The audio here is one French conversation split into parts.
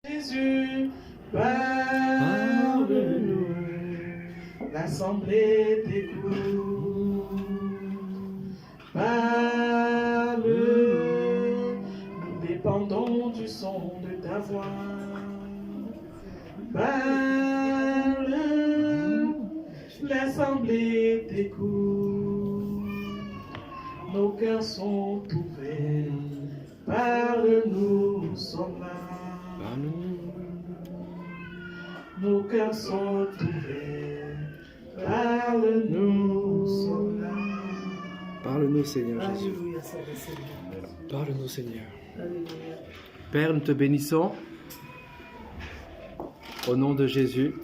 Jésus, parle-nous, l'assemblée t'écoute. Parle, nous dépendons du son de ta voix. Parle, l'assemblée t'écoute. Nos cœurs sont ouverts. Parle-nous, nous sommes là. Nos cœurs sont ouverts. Parle-nous, nous sommes là. Parle-nous, Seigneur Jésus. Alléluia, Seigneur. Parle-nous, Seigneur. Alléluia. Père, nous te bénissons. Au nom de Jésus,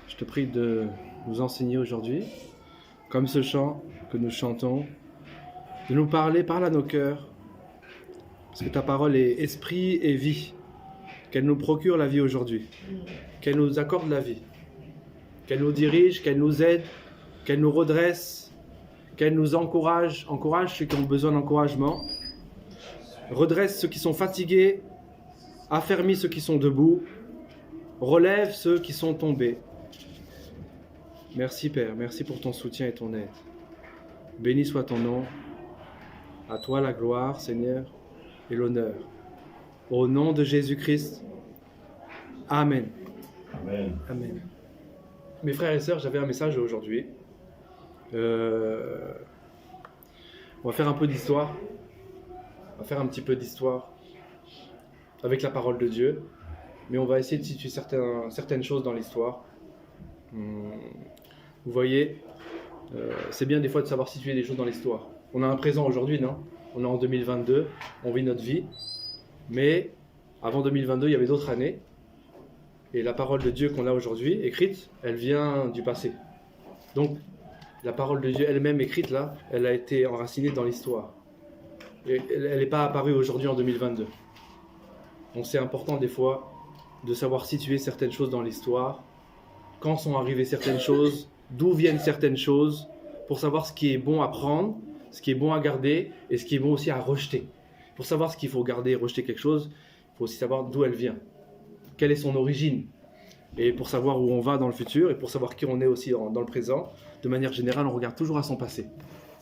je te prie de nous enseigner aujourd'hui, comme ce chant que nous chantons, de nous parler, parle à nos cœurs, parce que ta parole est esprit et vie, qu'elle nous procure la vie aujourd'hui, qu'elle nous accorde la vie, qu'elle nous dirige, qu'elle nous aide, qu'elle nous redresse, qu'elle nous encourage ceux qui ont besoin d'encouragement, redresse ceux qui sont fatigués, affermis ceux qui sont debout, relève ceux qui sont tombés. Merci Père, merci pour ton soutien et ton aide. Béni soit ton nom, à toi la gloire Seigneur et l'honneur. Au nom de Jésus-Christ, Amen. Amen. Amen. Mes frères et sœurs, j'avais un message aujourd'hui. On va faire un peu d'histoire. On va faire un petit peu d'histoire avec la parole de Dieu. Mais on va essayer de situer certaines choses dans l'histoire. Vous voyez, c'est bien des fois de savoir situer des choses dans l'histoire. On a un présent aujourd'hui, non ? On est en 2022, on vit notre vie. Mais avant 2022, il y avait d'autres années. Et la parole de Dieu qu'on a aujourd'hui, écrite, elle vient du passé. Donc, la parole de Dieu elle-même écrite là, elle a été enracinée dans l'histoire. Et elle n'est pas apparue aujourd'hui en 2022. Donc c'est important des fois de savoir situer certaines choses dans l'histoire, quand sont arrivées certaines choses, d'où viennent certaines choses, pour savoir ce qui est bon à prendre, ce qui est bon à garder et ce qui est bon aussi à rejeter. Pour savoir ce qu'il faut garder et rejeter quelque chose, il faut aussi savoir d'où elle vient, quelle est son origine. Et pour savoir où on va dans le futur et pour savoir qui on est aussi dans le présent, de manière générale, on regarde toujours à son passé.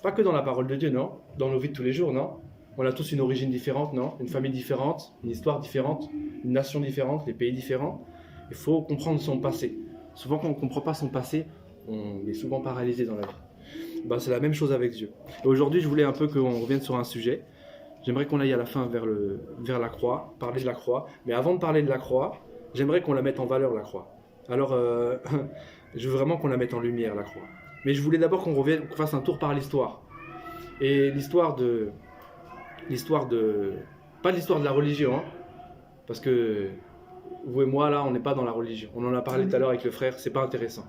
Pas que dans la parole de Dieu, non ? Dans nos vies de tous les jours, non ? On a tous une origine différente, non ? Une famille différente, une histoire différente, une nation différente, des pays différents. Il faut comprendre son passé. Souvent, quand on ne comprend pas son passé, on est souvent paralysé dans la vie. C'est la même chose avec Dieu. Et aujourd'hui, je voulais un peu qu'on revienne sur un sujet. J'aimerais qu'on aille à la fin vers la croix, parler de la croix. Mais avant de parler de la croix, j'aimerais qu'on la mette en valeur, la croix. Alors, je veux vraiment qu'on la mette en lumière, la croix. Mais je voulais d'abord qu'on fasse un tour par l'histoire. Et l'histoire de... Pas l'histoire de la religion, hein, parce que vous et moi, là, on n'est pas dans la religion. On en a parlé tout à l'heure avec le frère, c'est pas intéressant.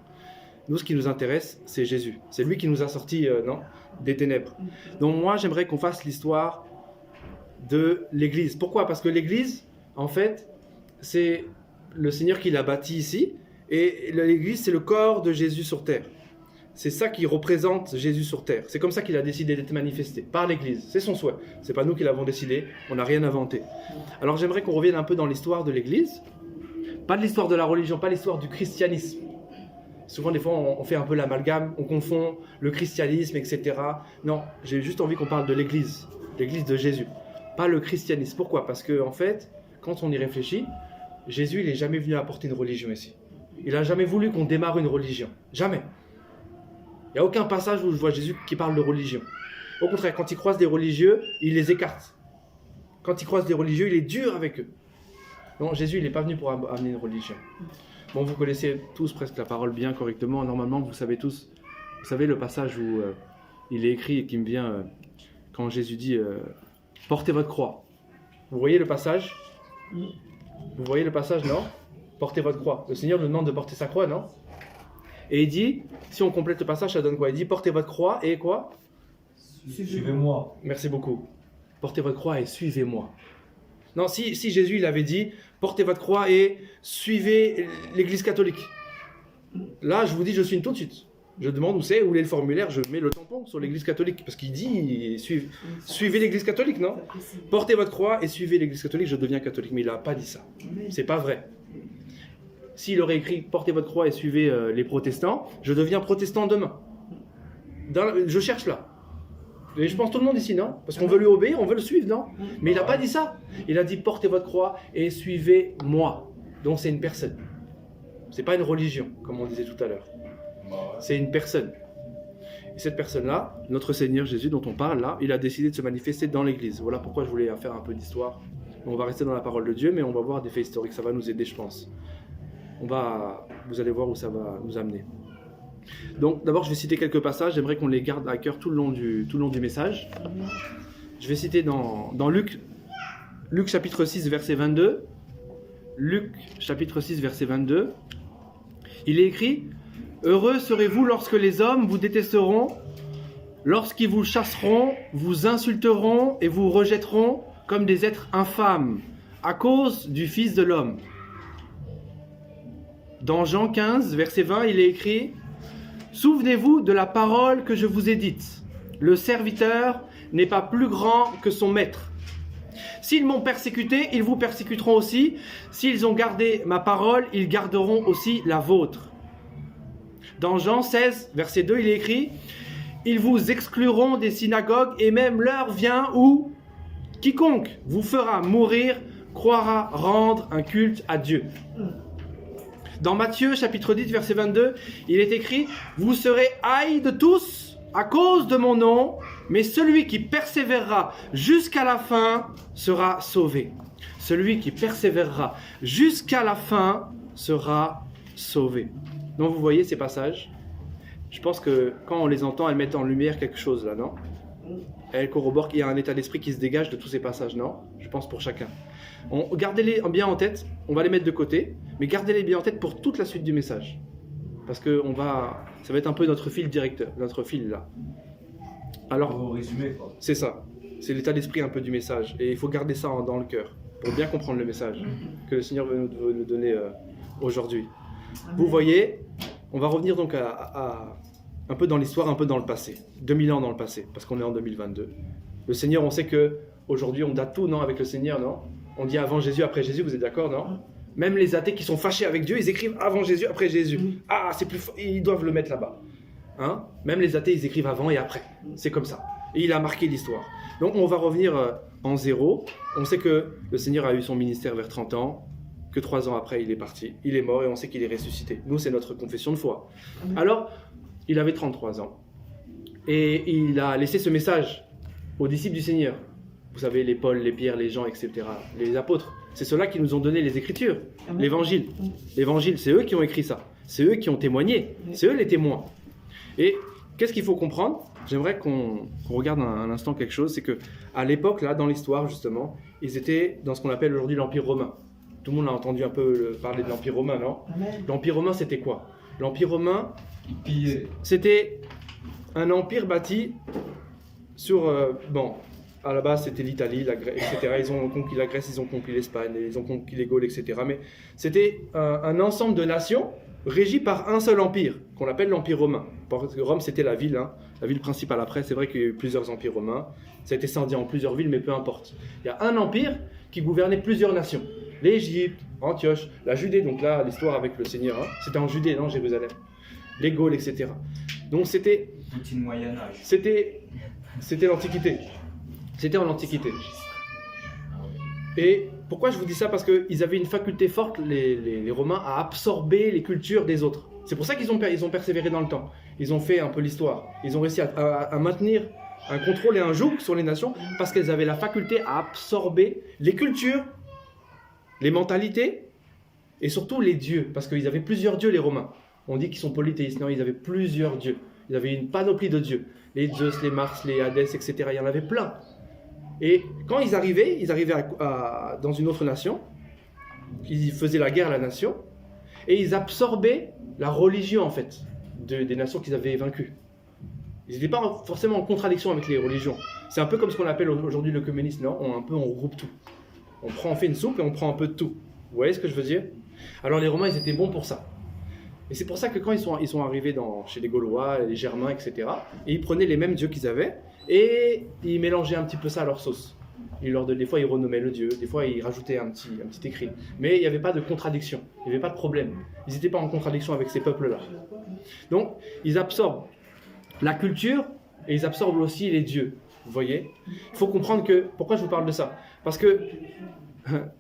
Nous, ce qui nous intéresse, c'est Jésus. C'est lui qui nous a sortis des ténèbres. Donc moi, j'aimerais qu'on fasse l'histoire de l'Église. Pourquoi ? Parce que l'Église, en fait, c'est le Seigneur qui l'a bâti ici. Et l'Église, c'est le corps de Jésus sur terre. C'est ça qui représente Jésus sur terre. C'est comme ça qu'il a décidé d'être manifesté, par l'Église. C'est son souhait. C'est pas nous qui l'avons décidé, on n'a rien inventé. Alors j'aimerais qu'on revienne un peu dans l'histoire de l'Église. Pas de l'histoire de la religion, pas l'histoire du christianisme. Souvent, des fois, on fait un peu l'amalgame, on confond le christianisme, etc. Non, j'ai juste envie qu'on parle de l'Église de Jésus. Pas le christianisme. Pourquoi ? Parce que, en fait, quand on y réfléchit, Jésus, il n'est jamais venu apporter une religion ici. Il n'a jamais voulu qu'on démarre une religion. Jamais. Il n'y a aucun passage où je vois Jésus qui parle de religion. Au contraire, quand il croise des religieux, il les écarte. Quand il croise des religieux, il est dur avec eux. Non, Jésus, il n'est pas venu pour amener une religion. Bon, vous connaissez tous presque la parole bien correctement. Normalement, vous savez tous. Vous savez le passage où il est écrit et qui me vient quand Jésus dit « Portez votre croix ». Vous voyez le passage ? Vous voyez le passage, non ? Portez votre croix. Le Seigneur nous demande de porter sa croix, non ? Et il dit, si on complète le passage, ça donne quoi ? Il dit, portez votre croix et quoi ? Suivez-moi. Merci beaucoup. Portez votre croix et suivez-moi. Non, si Jésus il avait dit, portez votre croix et suivez l'Église catholique. Là, je vous dis, je suis tout de suite. Je demande où c'est, où est le formulaire, je mets le tampon sur l'Église catholique. Parce qu'il dit, suivez l'Église catholique, non? Portez votre croix et suivez l'Église catholique, je deviens catholique. Mais il n'a pas dit ça. C'est pas vrai. S'il aurait écrit, portez votre croix et suivez les protestants, je deviens protestant demain. Je cherche là. Et je pense tout le monde ici, non? Parce qu'on veut lui obéir, on veut le suivre, non? Mais il n'a pas dit ça. Il a dit, portez votre croix et suivez-moi. Donc c'est une personne. C'est pas une religion, comme on disait tout à l'heure. C'est une personne. Et cette personne-là, notre Seigneur Jésus dont on parle là, il a décidé de se manifester dans l'Église. Voilà pourquoi je voulais faire un peu d'histoire. On va rester dans la parole de Dieu, mais on va voir des faits historiques. Ça va nous aider, je pense. Vous allez voir où ça va nous amener. Donc d'abord, je vais citer quelques passages. J'aimerais qu'on les garde à cœur tout le long du message. Je vais citer dans Luc chapitre 6, verset 22. Luc chapitre 6, verset 22. Il est écrit: heureux serez-vous lorsque les hommes vous détesteront, lorsqu'ils vous chasseront, vous insulteront et vous rejetteront comme des êtres infâmes, à cause du Fils de l'homme. Dans Jean 15, verset 20, il est écrit: souvenez-vous de la parole que je vous ai dite. Le serviteur n'est pas plus grand que son maître. S'ils m'ont persécuté, ils vous persécuteront aussi. S'ils ont gardé ma parole, ils garderont aussi la vôtre. Dans Jean 16, verset 2, il est écrit: ils vous excluront des synagogues et même l'heure vient où quiconque vous fera mourir croira rendre un culte à Dieu. Dans Matthieu chapitre 10, verset 22, il est écrit: vous serez haïs de tous à cause de mon nom, mais celui qui persévérera jusqu'à la fin sera sauvé. Celui qui persévérera jusqu'à la fin sera sauvé. Donc vous voyez ces passages. Je pense que quand on les entend, elles mettent en lumière quelque chose là, non? Elles corroborent qu'il y a un état d'esprit qui se dégage de tous ces passages, non? Je pense pour chacun. Gardez-les bien en tête, on va les mettre de côté, mais gardez-les bien en tête pour toute la suite du message. Parce que ça va être un peu notre fil directeur, notre fil là. Alors, Au résumé, quoi. c'est ça, c'est l'état d'esprit un peu du message. Et il faut garder ça dans le cœur, pour bien comprendre le message que le Seigneur veut nous donner aujourd'hui. Vous voyez, on va revenir donc un peu dans l'histoire, un peu dans le passé. 2000 ans dans le passé, parce qu'on est en 2022. Le Seigneur, on sait qu'aujourd'hui, on date tout, non, avec le Seigneur, non? On dit avant Jésus, après Jésus, vous êtes d'accord, non? Même les athées qui sont fâchés avec Dieu, ils écrivent avant Jésus, après Jésus. Ah, c'est plus fort, ils doivent le mettre là-bas. Hein? Même les athées, ils écrivent avant et après. C'est comme ça. Et il a marqué l'histoire. Donc on va revenir en zéro. On sait que le Seigneur a eu son ministère vers 30 ans, que 3 ans après, il est parti. Il est mort et on sait qu'il est ressuscité. Nous, c'est notre confession de foi. Alors, il avait 33 ans. Et il a laissé ce message aux disciples du Seigneur. Vous savez, les Paul, les Pierre, les Jean, etc. Les apôtres. C'est ceux-là qui nous ont donné les Écritures, l'Évangile. L'Évangile, c'est eux qui ont écrit ça. C'est eux qui ont témoigné. C'est eux les témoins. Et qu'est-ce qu'il faut comprendre? J'aimerais qu'on regarde un instant quelque chose. C'est qu'à l'époque, là, dans l'histoire, justement, ils étaient dans ce qu'on appelle aujourd'hui l'Empire romain. Tout le monde a entendu un peu parler de l'Empire romain, non? L'Empire romain, c'était quoi? L'Empire romain, c'était un empire bâti sur... à la base, c'était l'Italie, la Grèce, etc. Ils ont conquis la Grèce, ils ont conquis l'Espagne, ils ont conquis les Gaules, etc. Mais c'était un ensemble de nations régies par un seul empire, qu'on appelle l'Empire romain. Parce que Rome, c'était la ville principale. Après, c'est vrai qu'il y a eu plusieurs empires romains. Ça a été scindé en plusieurs villes, mais peu importe. Il y a un empire qui gouvernait plusieurs nations. L'Égypte, Antioche, la Judée, donc là, l'histoire avec le Seigneur, hein, c'était en Judée, non, Jérusalem. Les Gaules, etc. Donc c'était... Petit Moyen-Âge. C'était l'Antiquité. C'était en Antiquité. Et pourquoi je vous dis ça? Parce qu'ils avaient une faculté forte, les Romains, à absorber les cultures des autres. C'est pour ça qu'ils ont persévéré dans le temps. Ils ont fait un peu l'histoire. Ils ont réussi à maintenir un contrôle et un joug sur les nations parce qu'elles avaient la faculté à absorber les cultures, les mentalités et surtout les dieux. Parce qu'ils avaient plusieurs dieux, les Romains. On dit qu'ils sont polythéistes. Non, ils avaient plusieurs dieux. Ils avaient une panoplie de dieux. Les Zeus, les Mars, les Hadès, etc. Il y en avait plein. Et quand ils arrivaient dans une autre nation, ils faisaient la guerre à la nation, et ils absorbaient la religion, en fait, des nations qu'ils avaient vaincues. Ils n'étaient pas forcément en contradiction avec les religions. C'est un peu comme ce qu'on appelle aujourd'hui le communisme, non? On regroupe tout. On fait une soupe et on prend un peu de tout. Vous voyez ce que je veux dire? Alors les Romains, ils étaient bons pour ça. Et c'est pour ça que quand ils sont arrivés chez les Gaulois, les Germains, etc., et ils prenaient les mêmes dieux qu'ils avaient, et ils mélangeaient un petit peu ça à leur sauce. Des fois, ils renommaient le dieu, des fois, ils rajoutaient un petit écrit. Mais il n'y avait pas de contradiction, il n'y avait pas de problème. Ils n'étaient pas en contradiction avec ces peuples-là. Donc, ils absorbent la culture, et ils absorbent aussi les dieux. Vous voyez ? Il faut comprendre que... Pourquoi je vous parle de ça ? Parce que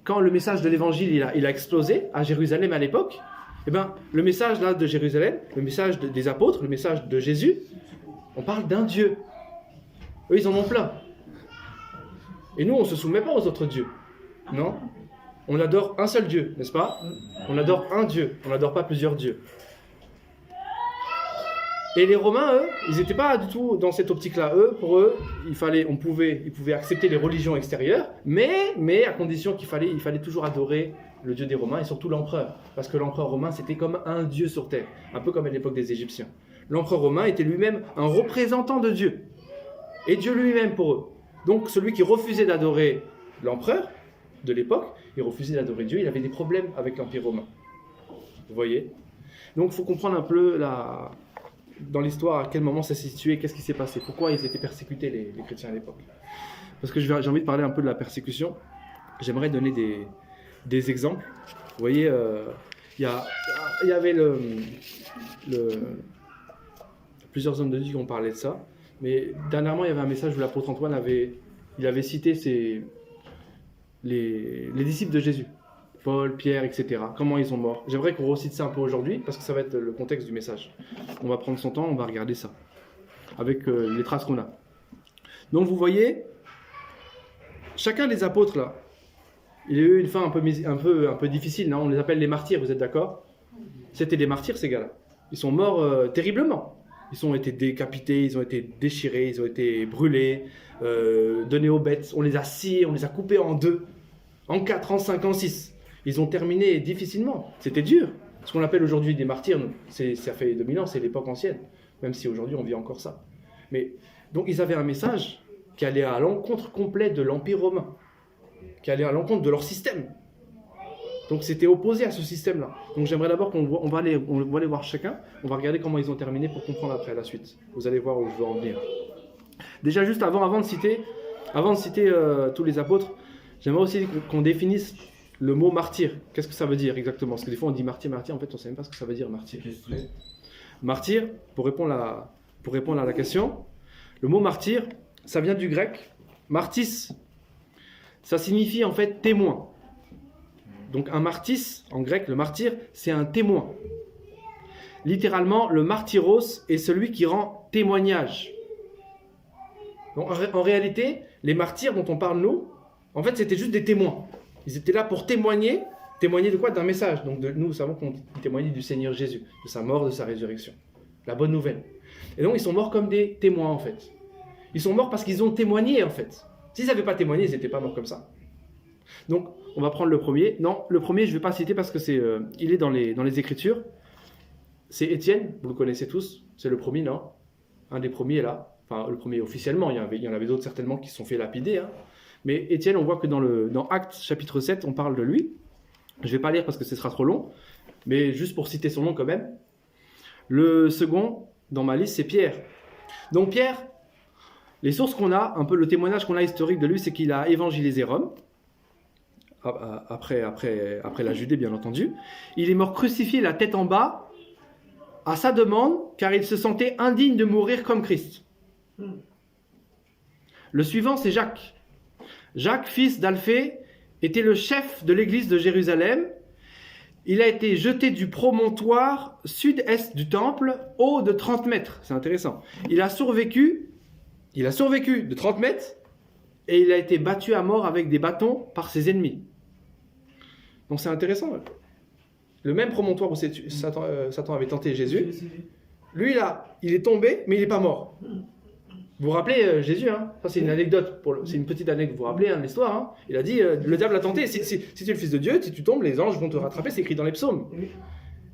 quand le message de l'évangile il a explosé à Jérusalem à l'époque, eh ben, le message là de Jérusalem, le message des apôtres, le message de Jésus, on parle d'un Dieu. Eux, ils en ont plein. Et nous, on ne se soumet pas aux autres dieux. Non ? On adore un seul Dieu, n'est-ce pas ? On adore un Dieu, on n'adore pas plusieurs dieux. Et les Romains, eux, ils n'étaient pas du tout dans cette optique-là. Pour eux, ils pouvaient accepter les religions extérieures, mais à condition qu'il fallait toujours adorer le Dieu des Romains et surtout l'empereur. Parce que l'empereur romain, c'était comme un Dieu sur terre, un peu comme à l'époque des Égyptiens. L'empereur romain était lui-même un représentant de Dieu. Et Dieu lui-même pour eux. Donc celui qui refusait d'adorer l'empereur de l'époque, il refusait d'adorer Dieu, il avait des problèmes avec l'Empire romain. Vous voyez ? Donc il faut comprendre un peu dans l'histoire à quel moment ça s'est situé, qu'est-ce qui s'est passé, pourquoi ils étaient persécutés les chrétiens à l'époque. Parce que j'ai envie de parler un peu de la persécution. J'aimerais donner des exemples. Vous voyez, il y avait plusieurs hommes de Dieu qui ont parlé de ça. Mais dernièrement, il y avait un message où l'apôtre Antoine avait cité les disciples de Jésus. Paul, Pierre, etc. Comment ils sont morts. J'aimerais qu'on recite ça un peu aujourd'hui, parce que ça va être le contexte du message. On va prendre son temps, on va regarder ça, avec les traces qu'on a. Donc vous voyez, chacun des apôtres là, il a eu une fin un peu difficile, non ? On les appelle les martyrs, vous êtes d'accord ? C'était des martyrs ces gars-là. Ils sont morts terriblement. Ils ont été décapités, ils ont été déchirés, ils ont été brûlés, donnés aux bêtes. On les a sciés, on les a coupés en 2, en 4, en 5, en 6. Ils ont terminé difficilement. C'était dur. Ce qu'on appelle aujourd'hui des martyrs, ça fait 2000 ans, c'est l'époque ancienne. Même si aujourd'hui on vit encore ça. Mais donc ils avaient un message qui allait à l'encontre complet de l'Empire romain, qui allait à l'encontre de leur système. Donc c'était opposé à ce système-là. Donc j'aimerais d'abord on va aller voir chacun, on va regarder comment ils ont terminé pour comprendre après la suite. Vous allez voir où je veux en venir. Déjà juste avant de citer tous les apôtres, j'aimerais aussi qu'on définisse le mot martyr. Qu'est-ce que ça veut dire exactement ? Parce que des fois on dit martyr, en fait on ne sait même pas ce que ça veut dire martyr. Martyr, pour répondre à la question, le mot martyr, ça vient du grec martis. Ça signifie en fait témoin. Donc un martis, en grec, le martyr, c'est un témoin. Littéralement, le martyros est celui qui rend témoignage. Donc, en réalité, les martyrs dont on parle nous, en fait, c'était juste des témoins. Ils étaient là pour témoigner de quoi ? D'un message. Donc nous savons qu'on témoignait du Seigneur Jésus, de sa mort, de sa résurrection. La bonne nouvelle. Et donc ils sont morts comme des témoins en fait. Ils sont morts parce qu'ils ont témoigné en fait. S'ils n'avaient pas témoigné, ils n'étaient pas morts comme ça. Donc on va prendre le premier. Non, le premier je ne vais pas citer parce que il est dans les Écritures. C'est Étienne, vous le connaissez tous. C'est le premier, non ? Un des premiers là. Enfin le premier officiellement, il y en avait d'autres certainement qui se sont fait lapider. Hein. Mais Étienne, on voit que dans Actes chapitre 7, on parle de lui. Je ne vais pas lire parce que ce sera trop long, mais juste pour citer son nom quand même. Le second, dans ma liste, c'est Pierre. Donc Pierre, les sources qu'on a, un peu le témoignage qu'on a historique de lui, c'est qu'il a évangélisé Rome, après la Judée bien entendu. Il est mort crucifié la tête en bas, à sa demande, car il se sentait indigne de mourir comme Christ. Le suivant, c'est Jacques. Jacques, fils d'Alphée, était le chef de l'église de Jérusalem. Il a été jeté du promontoire sud-est du temple, haut de 30 mètres. C'est intéressant. Il a survécu de 30 mètres et il a été battu à mort avec des bâtons par ses ennemis. Donc c'est intéressant. Le même promontoire où Satan avait tenté Jésus, lui là, il est tombé, mais il n'est pas mort. Vous vous rappelez Jésus, hein ? Ça c'est une anecdote, c'est une petite anecdote, vous vous rappelez l'histoire, hein ? Il a dit, le diable a tenté, si tu es le fils de Dieu, si tu tombes, les anges vont te rattraper, c'est écrit dans les psaumes.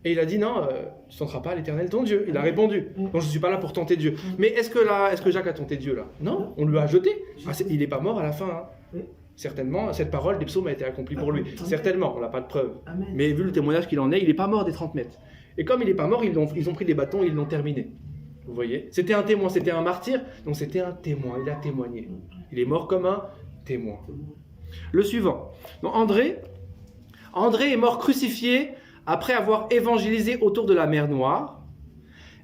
Et il a dit, non, tu ne tenteras pas l'Éternel ton Dieu. Il a répondu, donc je ne suis pas là pour tenter Dieu. Mais est-ce que Jacques a tenté Dieu là ? Non, on lui a jeté. Il n'est pas mort à la fin. Hein. Certainement, cette parole des psaumes a été accomplie pour lui. Certainement, on n'a pas de preuve. Mais vu le témoignage qu'il en est, il n'est pas mort des 30 mètres. Et comme il n'est pas mort, ils ont pris des bâtons et ils l'ont terminé. Vous voyez? C'était un témoin, c'était un martyr, donc c'était un témoin, il a témoigné. Il est mort comme un témoin. Le suivant. Donc André est mort crucifié après avoir évangélisé autour de la mer Noire.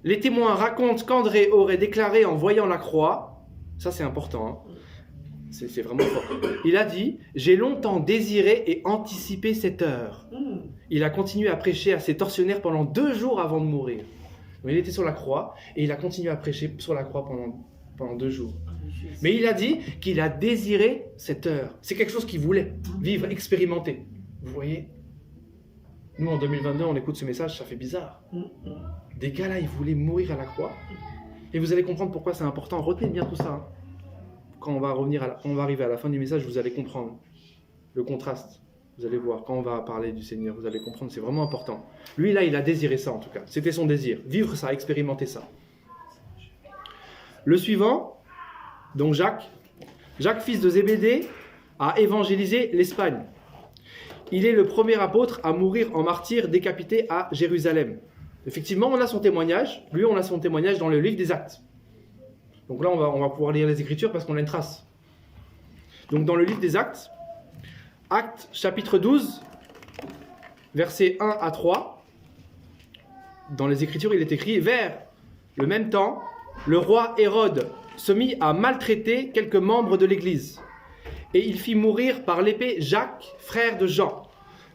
Les témoins racontent qu'André aurait déclaré en voyant la croix, ça c'est important, hein. C'est vraiment fort. Il a dit « J'ai longtemps désiré et anticipé cette heure ». Il a continué à prêcher à ses tortionnaires pendant 2 jours avant de mourir. Donc, il était sur la croix et il a continué à prêcher sur la croix pendant 2 jours. Mais il a dit qu'il a désiré cette heure. C'est quelque chose qu'il voulait vivre, expérimenter. Vous voyez? Nous, en 2022, on écoute ce message, ça fait bizarre. Des gars là, ils voulaient mourir à la croix. Et vous allez comprendre pourquoi c'est important. Retenez bien tout ça, hein. Quand on va arriver à la fin du message, vous allez comprendre le contraste. Vous allez voir, quand on va parler du Seigneur, vous allez comprendre, c'est vraiment important. Lui, là, il a désiré ça en tout cas. C'était son désir. Vivre ça, expérimenter ça. Le suivant, donc Jacques, fils de Zébédée, a évangélisé l'Espagne. Il est le premier apôtre à mourir en martyr décapité à Jérusalem. Effectivement, on a son témoignage. Lui, on a son témoignage dans le livre des Actes. Donc là, on va pouvoir lire les Écritures parce qu'on a une trace. Donc dans le livre des Actes, Actes chapitre 12, versets 1 à 3, dans les Écritures, il est écrit « Vers le même temps, le roi Hérode se mit à maltraiter quelques membres de l'Église, et il fit mourir par l'épée Jacques, frère de Jean.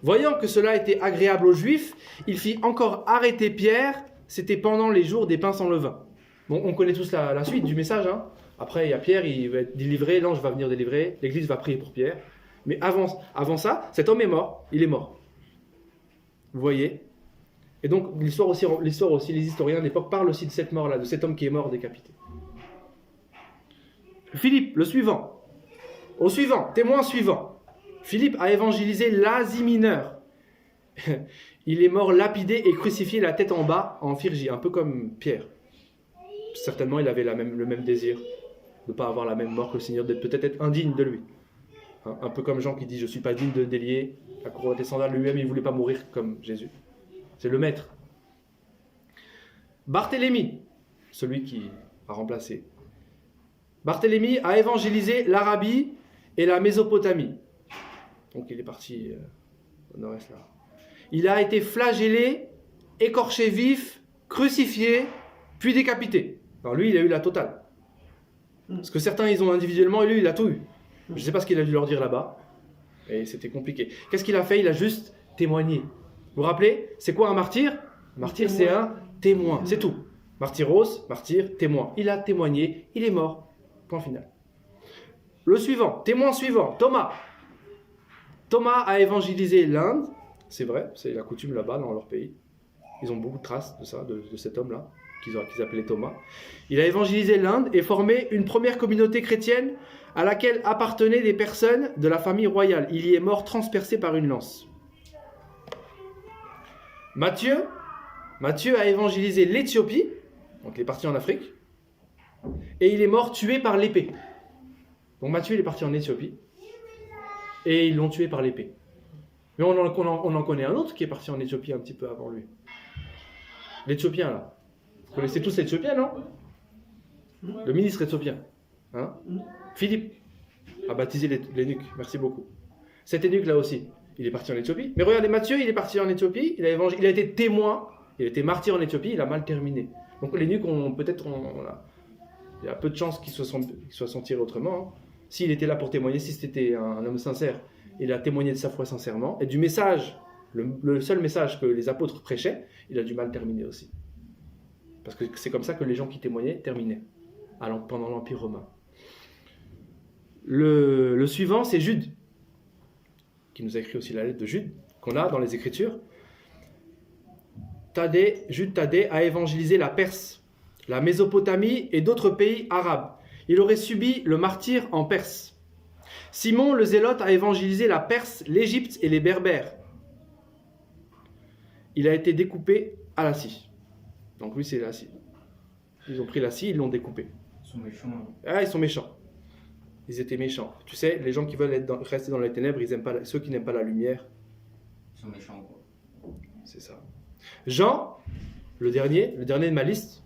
Voyant que cela était agréable aux Juifs, il fit encore arrêter Pierre, c'était pendant les jours des pains sans levain. » Bon, on connaît tous la suite du message, hein. Après, il y a Pierre, il va être délivré, l'ange va venir délivrer, l'Église va prier pour Pierre. Mais avant ça, cet homme est mort, il est mort. Vous voyez? Et donc, l'histoire aussi, les historiens de l'époque parlent aussi de cette mort-là, de cet homme qui est mort décapité. Philippe, le suivant. Au suivant, témoin suivant. Philippe a évangélisé l'Asie mineure. Il est mort lapidé et crucifié la tête en bas en Phrygie, un peu comme Pierre. Certainement, il avait le même désir de ne pas avoir la même mort que le Seigneur, d'être peut-être être indigne de lui. Un peu comme Jean qui dit « Je ne suis pas digne de délier la couronne des sandales ». Lui-même, il ne voulait pas mourir comme Jésus. C'est le maître. Barthélemy, celui qui a remplacé. Barthélemy a évangélisé l'Arabie et la Mésopotamie. Donc il est parti au nord-est là. Il a été flagellé, écorché vif, crucifié, puis décapité. Alors lui, il a eu la totale. Parce que certains, ils ont individuellement, et lui, il a tout eu. Je ne sais pas ce qu'il a dû leur dire là-bas. Et c'était compliqué. Qu'est-ce qu'il a fait? Il a juste témoigné. Vous vous rappelez? C'est quoi un martyr? Un martyr, c'est un témoin. C'est tout. Martyros, martyr, témoin. Il a témoigné, il est mort. Point final. Le suivant, témoin suivant, Thomas. Thomas a évangélisé l'Inde. C'est vrai, c'est la coutume là-bas dans leur pays. Ils ont beaucoup de traces de ça, de cet homme-là, qu'ils appelaient Thomas. Il a évangélisé l'Inde et formé une première communauté chrétienne à laquelle appartenaient des personnes de la famille royale. Il y est mort transpercé par une lance. Matthieu a évangélisé l'Éthiopie, donc il est parti en Afrique, et il est mort tué par l'épée. Donc Matthieu il est parti en Éthiopie, et ils l'ont tué par l'épée. Mais on en connaît un autre qui est parti en Éthiopie un petit peu avant lui. L'Éthiopien là. Vous connaissez tous l'Éthiopien, non? Le ministre éthiopien. Hein? Philippe a baptisé l'énuque. Merci beaucoup. Cet eunuque là aussi, il est parti en Éthiopie. Mais regardez, Matthieu, il est parti en Éthiopie, il a été témoin, il a été martyr en Éthiopie, il a mal terminé. Donc l'énuque, il y a peu de chances qu'il soit s'en tiré autrement. Hein. S'il était là pour témoigner, si c'était un homme sincère, il a témoigné de sa foi sincèrement. Et du message, le seul message que les apôtres prêchaient, il a du mal terminé aussi. Parce que c'est comme ça que les gens qui témoignaient terminaient, pendant l'Empire romain. Le suivant, c'est Jude, qui nous a écrit aussi la lettre de Jude, qu'on a dans les Écritures. Jude Thaddée a évangélisé la Perse, la Mésopotamie et d'autres pays arabes. Il aurait subi le martyre en Perse. Simon le Zélote a évangélisé la Perse, l'Égypte et les Berbères. Il a été découpé à la scie. Donc lui, c'est la scie. Ils ont pris la scie, ils l'ont découpé. Ils sont méchants. Ah, ils sont méchants. Ils étaient méchants. Tu sais, les gens qui veulent rester dans les ténèbres, ils aiment pas ceux qui n'aiment pas la lumière. Ils sont méchants, quoi. C'est ça. Jean, le dernier de ma liste,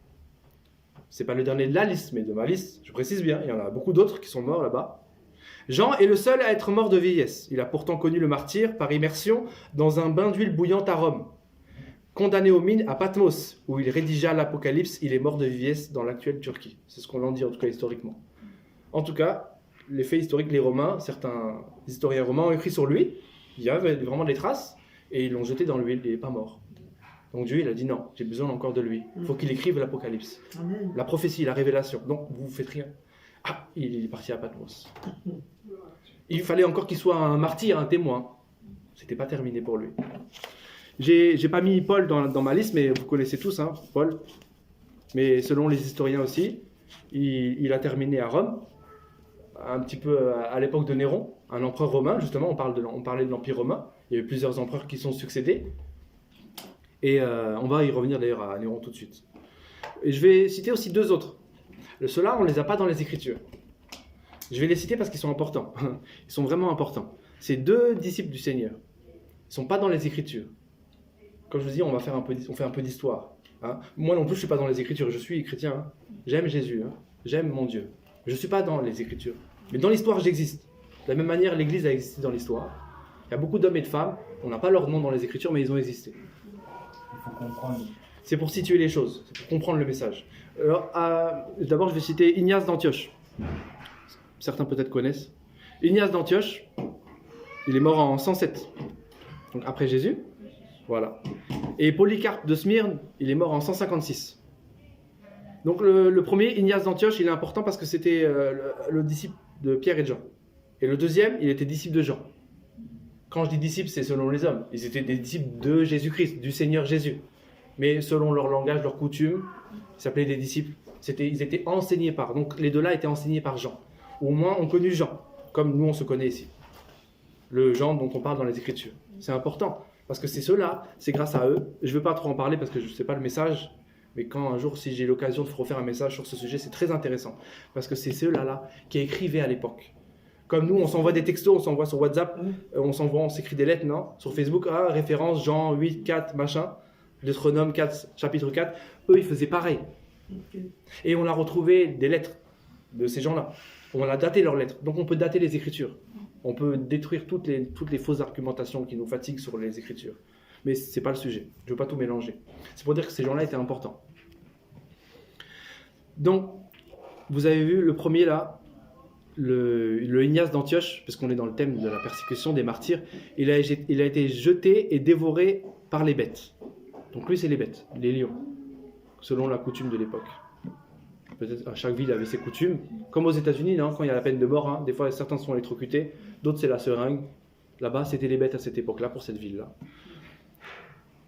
c'est pas le dernier de la liste, mais de ma liste, je précise bien, il y en a beaucoup d'autres qui sont morts là-bas. Jean est le seul à être mort de vieillesse. Il a pourtant connu le martyre par immersion dans un bain d'huile bouillante à Rome. Condamné aux mines à Patmos, où il rédigea l'Apocalypse, il est mort de vieillesse dans l'actuelle Turquie. C'est ce qu'on en dit en tout cas historiquement. En tout cas, les faits historiques, les Romains, certains historiens romains ont écrit sur lui, il y avait vraiment des traces, et ils l'ont jeté dans l'huile, il n'est pas mort. Donc Dieu, il a dit non, j'ai besoin encore de lui. Il faut qu'il écrive l'Apocalypse. La prophétie, la révélation. Donc vous ne faites rien. Ah, il est parti à Patmos. Il fallait encore qu'il soit un martyr, un témoin. C'était pas terminé pour lui. J'ai pas mis Paul dans ma liste, mais vous connaissez tous hein, Paul. Mais selon les historiens aussi, il a terminé à Rome, un petit peu à l'époque de Néron, un empereur romain, justement, on parlait de l'Empire romain. Il y a eu plusieurs empereurs qui sont succédés. Et on va y revenir d'ailleurs à Néron tout de suite. Et je vais citer aussi deux autres. Ceux-là, on ne les a pas dans les Écritures. Je vais les citer parce qu'ils sont importants. Ils sont vraiment importants. C'est deux disciples du Seigneur. Ils ne sont pas dans les Écritures. Comme je vous dis, on fait un peu d'histoire. Hein. Moi non plus, je ne suis pas dans les Écritures. Je suis chrétien. Hein. J'aime Jésus. Hein. J'aime mon Dieu. Je ne suis pas dans les Écritures. Mais dans l'histoire, j'existe. De la même manière, l'Église a existé dans l'histoire. Il y a beaucoup d'hommes et de femmes. On n'a pas leur nom dans les Écritures, mais ils ont existé. Il faut comprendre. C'est pour situer les choses, c'est pour comprendre le message. Alors, d'abord, je vais citer Ignace d'Antioche. Certains peut-être connaissent. Ignace d'Antioche, il est mort en 107, donc après Jésus. Voilà. Et Polycarpe de Smyrne, il est mort en 156. Donc le premier, Ignace d'Antioche, il est important parce que c'était le disciple de Pierre et de Jean. Et le deuxième, il était disciple de Jean. Quand je dis disciples, c'est selon les hommes. Ils étaient des disciples de Jésus-Christ, du Seigneur Jésus. Mais selon leur langage, leur coutume, ils s'appelaient des disciples. Ils étaient enseignés par. Donc les deux-là étaient enseignés par Jean. Ou au moins, on connu Jean, comme nous, on se connaît ici. Le Jean dont on parle dans les Écritures. C'est important, parce que c'est ceux-là, c'est grâce à eux. Je ne veux pas trop en parler parce que je ne sais pas le message, mais quand un jour, si j'ai l'occasion de refaire un message sur ce sujet, c'est très intéressant. Parce que c'est ceux-là qui écrivaient à l'époque. Comme nous, on s'envoie des textos, on s'envoie sur WhatsApp, on s'écrit des lettres, non? Sur Facebook, référence Jean 8, 4, machin, Deutéronome 4, chapitre 4. Eux, ils faisaient pareil. Et on a retrouvé des lettres de ces gens-là. On a daté leurs lettres. Donc on peut dater les Écritures. On peut détruire toutes les fausses argumentations qui nous fatiguent sur les Écritures. Mais ce n'est pas le sujet. Je ne veux pas tout mélanger. C'est pour dire que ces gens-là étaient importants. Donc, vous avez vu le premier là, le Ignace d'Antioche, parce qu'on est dans le thème de la persécution des martyrs, il a été jeté et dévoré par les bêtes. Donc lui, c'est les bêtes, les lions, selon la coutume de l'époque. Peut-être à chaque ville avait ses coutumes, comme aux États-Unis, hein, quand il y a la peine de mort, hein, des fois certains sont électrocutés, d'autres c'est la seringue. Là-bas, c'était les bêtes à cette époque-là, pour cette ville-là.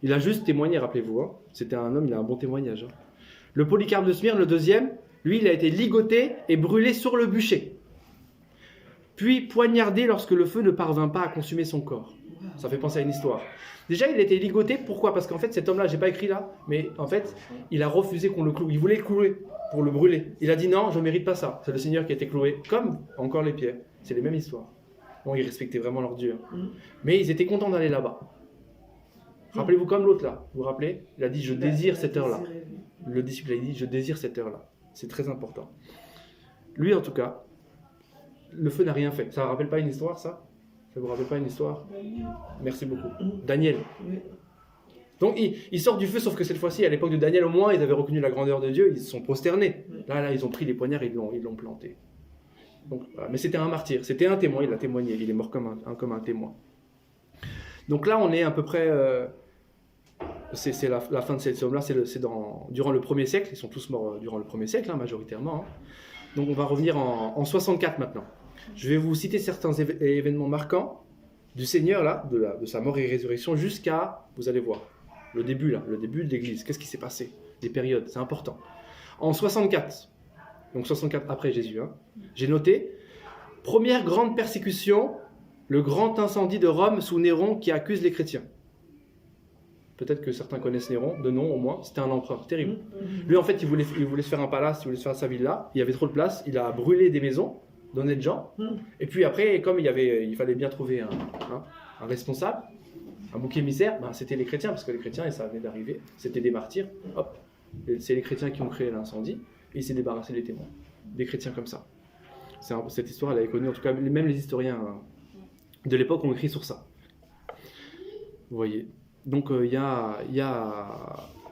Il a juste témoigné, rappelez-vous. Hein. C'était un homme, il a un bon témoignage. Hein. Le Polycarpe de Smyrne, le deuxième, lui, il a été ligoté et brûlé sur le bûcher. Puis poignardé lorsque le feu ne parvint pas à consumer son corps. Ça fait penser à une histoire. Déjà, il a été ligoté, pourquoi? Parce qu'en fait, cet homme-là, j'ai pas écrit là, mais en fait, il a refusé qu'on le cloue. Il voulait le clouer pour le brûler. Il a dit non, je ne mérite pas ça. C'est le Seigneur qui a été cloué, comme encore les pierres. C'est les mêmes histoires. Bon, ils respectaient vraiment leur Dieu. Hein. Mais ils étaient contents d'aller là-bas. Rappelez-vous comme l'autre là. Vous vous rappelez? Il a dit, je désire cette heure-là. Le disciple a dit, je désire cette heure-là. C'est très important. Lui, en tout cas, le feu n'a rien fait. Ça ne vous rappelle pas une histoire, ça? Ça vous rappelle pas une histoire? Merci beaucoup. Daniel. Donc, il sort du feu, sauf que cette fois-ci, à l'époque de Daniel, au moins, ils avaient reconnu la grandeur de Dieu, ils se sont prosternés. Là, ils ont pris les poignards et ils l'ont planté. Donc, voilà. Mais c'était un martyr, c'était un témoin, il a témoigné, il est mort comme un témoin. Donc là, on est à peu près... c'est la fin de cet homme-là, c'est durant le 1er siècle, ils sont tous morts durant le 1er siècle, hein, majoritairement. Hein. Donc on va revenir en 64 maintenant. Je vais vous citer certains événements marquants du Seigneur, là, de sa mort et résurrection, jusqu'à, vous allez voir, le début de l'Église. Qu'est-ce qui s'est passé? Des périodes, c'est important. En 64, donc 64 après Jésus, hein, j'ai noté, première grande persécution, le grand incendie de Rome sous Néron qui accuse les chrétiens. Peut-être que certains connaissent Néron, de nom au moins, c'était un empereur terrible. Lui, en fait, il voulait se faire un palace, il voulait se faire sa villa, il y avait trop de place, il a brûlé des maisons d'honnêtes gens, et puis après, comme il fallait bien trouver un responsable, Un bouc émissaire, ben, c'était les chrétiens, parce que les chrétiens, et ça venait d'arriver, c'était des martyrs. Hop, c'est les chrétiens qui ont créé l'incendie, et ils s'est débarrassé des témoins. Des chrétiens comme ça. Cette histoire, elle est connue, en tout cas, même les historiens de l'époque ont écrit sur ça. Vous voyez. Donc, il y a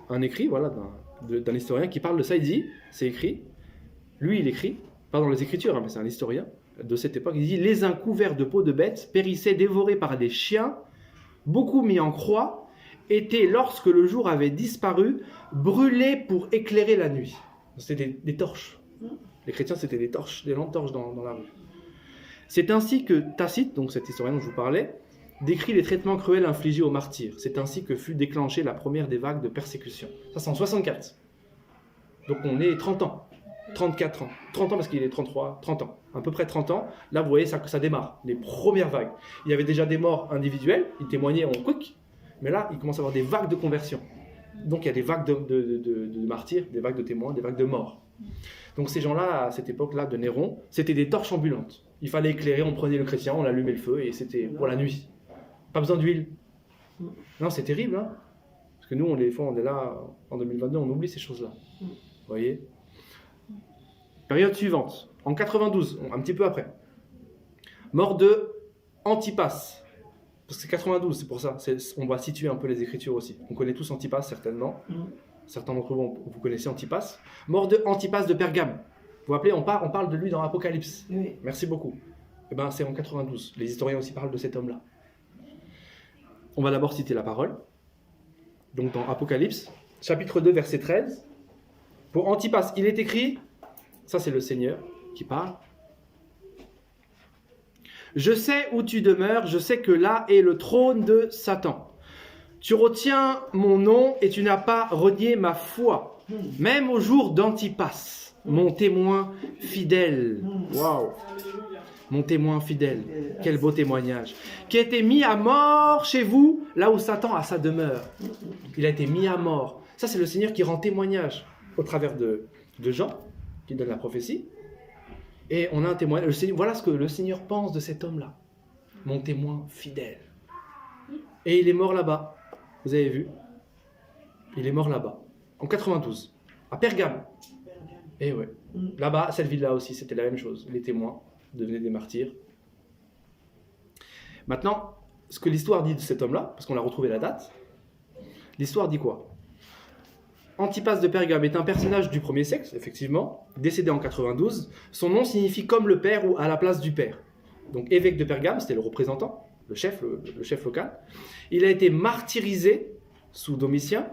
un écrit, voilà, d'un historien qui parle de ça. Il dit, c'est écrit, lui, il écrit, pas dans les Écritures, hein, mais c'est un historien de cette époque. Il dit, les uns couverts de peau de bête périssaient dévorés par des chiens, beaucoup mis en croix, étaient, lorsque le jour avait disparu, brûlés pour éclairer la nuit. C'était des torches. Les chrétiens, c'était des torches, des lampes torches dans la rue. C'est ainsi que Tacite, donc cet historien dont je vous parlais, décrit les traitements cruels infligés aux martyrs. C'est ainsi que fut déclenchée la première des vagues de persécution. Ça, c'est en 64. Donc on est 30 ans. 34 ans. 30 ans parce qu'il est 33, 30 ans. À peu près 30 ans. Là, vous voyez ça, que ça démarre. Les premières vagues. Il y avait déjà des morts individuels. Ils témoignaient en quick. Mais là, il commence à y avoir des vagues de conversion. Donc il y a des vagues de martyrs, des vagues de témoins, des vagues de morts. Donc ces gens-là, à cette époque-là de Néron, c'était des torches ambulantes. Il fallait éclairer, on prenait le chrétien, on allumait le feu et c'était pour la nuit. Pas besoin d'huile. Non, c'est terrible, hein. Parce que nous, on est là, en 2022, on oublie ces choses-là. Vous voyez. Période suivante, en 92, un petit peu après. Mort de Antipas. Parce que c'est 92, c'est pour ça. On va situer un peu les Écritures aussi. On connaît tous Antipas, certainement. Certains d'entre vous, vous connaissez Antipas. Mort de Antipas de Pergame. Vous vous rappelez, on parle de lui dans Apocalypse. Oui. Merci beaucoup. Eh ben, c'est en 92. Les historiens aussi parlent de cet homme-là. On va d'abord citer la parole. Donc dans Apocalypse, chapitre 2, verset 13. Pour Antipas, il est écrit, ça c'est le Seigneur qui parle. Je sais où tu demeures, je sais que là est le trône de Satan. Tu retiens mon nom et tu n'as pas renié ma foi, même au jour d'Antipas, mon témoin fidèle. Waouh! Mon témoin fidèle, quel beau témoignage, qui a été mis à mort chez vous, là où Satan a sa demeure. Il a été mis à mort. Ça, c'est le Seigneur qui rend témoignage au travers de Jean, qui donne la prophétie. Et on a un témoin. Voilà ce que le Seigneur pense de cet homme-là. Mon témoin fidèle. Et il est mort là-bas. Vous avez vu? Il est mort là-bas. En 92. À Pergame. Et ouais. Là-bas, cette ville-là aussi, c'était la même chose. Les témoins devenaient des martyrs. Maintenant, ce que l'histoire dit de cet homme-là, parce qu'on a retrouvé la date, l'histoire dit quoi? Antipas de Pergame est un personnage du 1er siècle, effectivement, décédé en 92. Son nom signifie comme le père ou à la place du père. Donc évêque de Pergame, c'était le représentant, le chef local. Il a été martyrisé sous Domitien.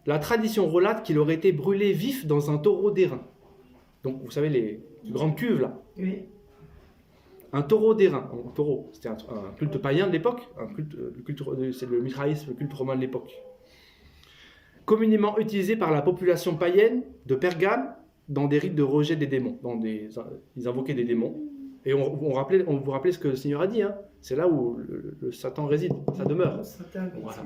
La tradition relate qu'il aurait été brûlé vif dans un taureau d'airain. Donc vous savez les grandes cuves là. Oui. Un taureau d'airain. Un taureau, c'était un culte païen de l'époque. C'est le mithraïsme, le culte romain de l'époque. Communément utilisé par la population païenne de Pergame dans des rites de rejet des démons. Ils invoquaient des démons. Et on vous rappelait ce que le Seigneur a dit. Hein. C'est là où le Satan réside, sa demeure. Voilà.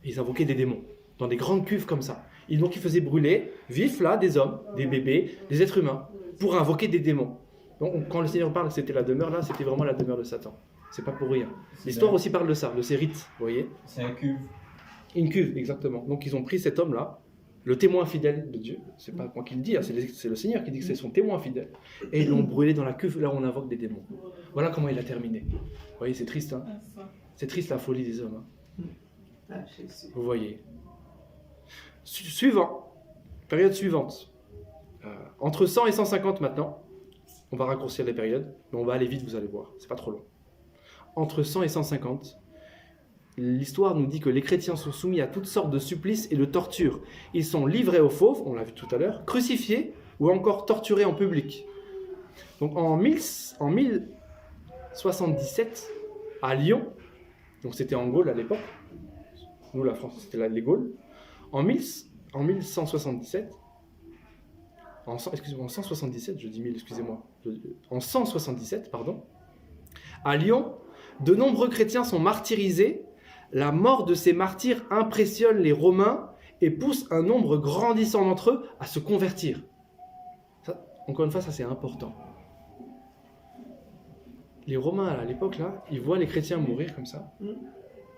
Et ils invoquaient des démons dans des grandes cuves comme ça. Donc ils faisaient brûler, vifs là, des hommes, des bébés, des êtres humains, pour invoquer des démons. Donc quand le Seigneur parle que c'était la demeure là, c'était vraiment la demeure de Satan. C'est pas pour rien. L'histoire aussi parle de ça, de ces rites, vous voyez. C'est un cuve. Une cuve, exactement. Donc ils ont pris cet homme-là, le témoin fidèle de Dieu, c'est pas moi qui le dis, hein, c'est le Seigneur qui dit que c'est son témoin fidèle, et ils l'ont brûlé dans la cuve là où on invoque des démons. Voilà comment il a terminé. Vous voyez, c'est triste, hein. C'est triste la folie des hommes. Hein. Vous voyez. Suivant, période suivante. Entre 100 et 150 maintenant, on va raccourcir les périodes, mais on va aller vite, vous allez voir, c'est pas trop long. Entre 100 et 150, l'histoire nous dit que les chrétiens sont soumis à toutes sortes de supplices et de tortures. Ils sont livrés aux fauves, on l'a vu tout à l'heure, crucifiés ou encore torturés en public. Donc en 1077, à Lyon, donc c'était en Gaule à l'époque, nous la France c'était les Gaules, en 1177, en 177, je dis 1000, excusez-moi, en 177, pardon, à Lyon, de nombreux chrétiens sont martyrisés. La mort de ces martyrs impressionne les Romains et pousse un nombre grandissant d'entre eux à se convertir. Ça, encore une fois, ça c'est important. Les Romains à l'époque, là, ils voient les chrétiens mourir comme ça.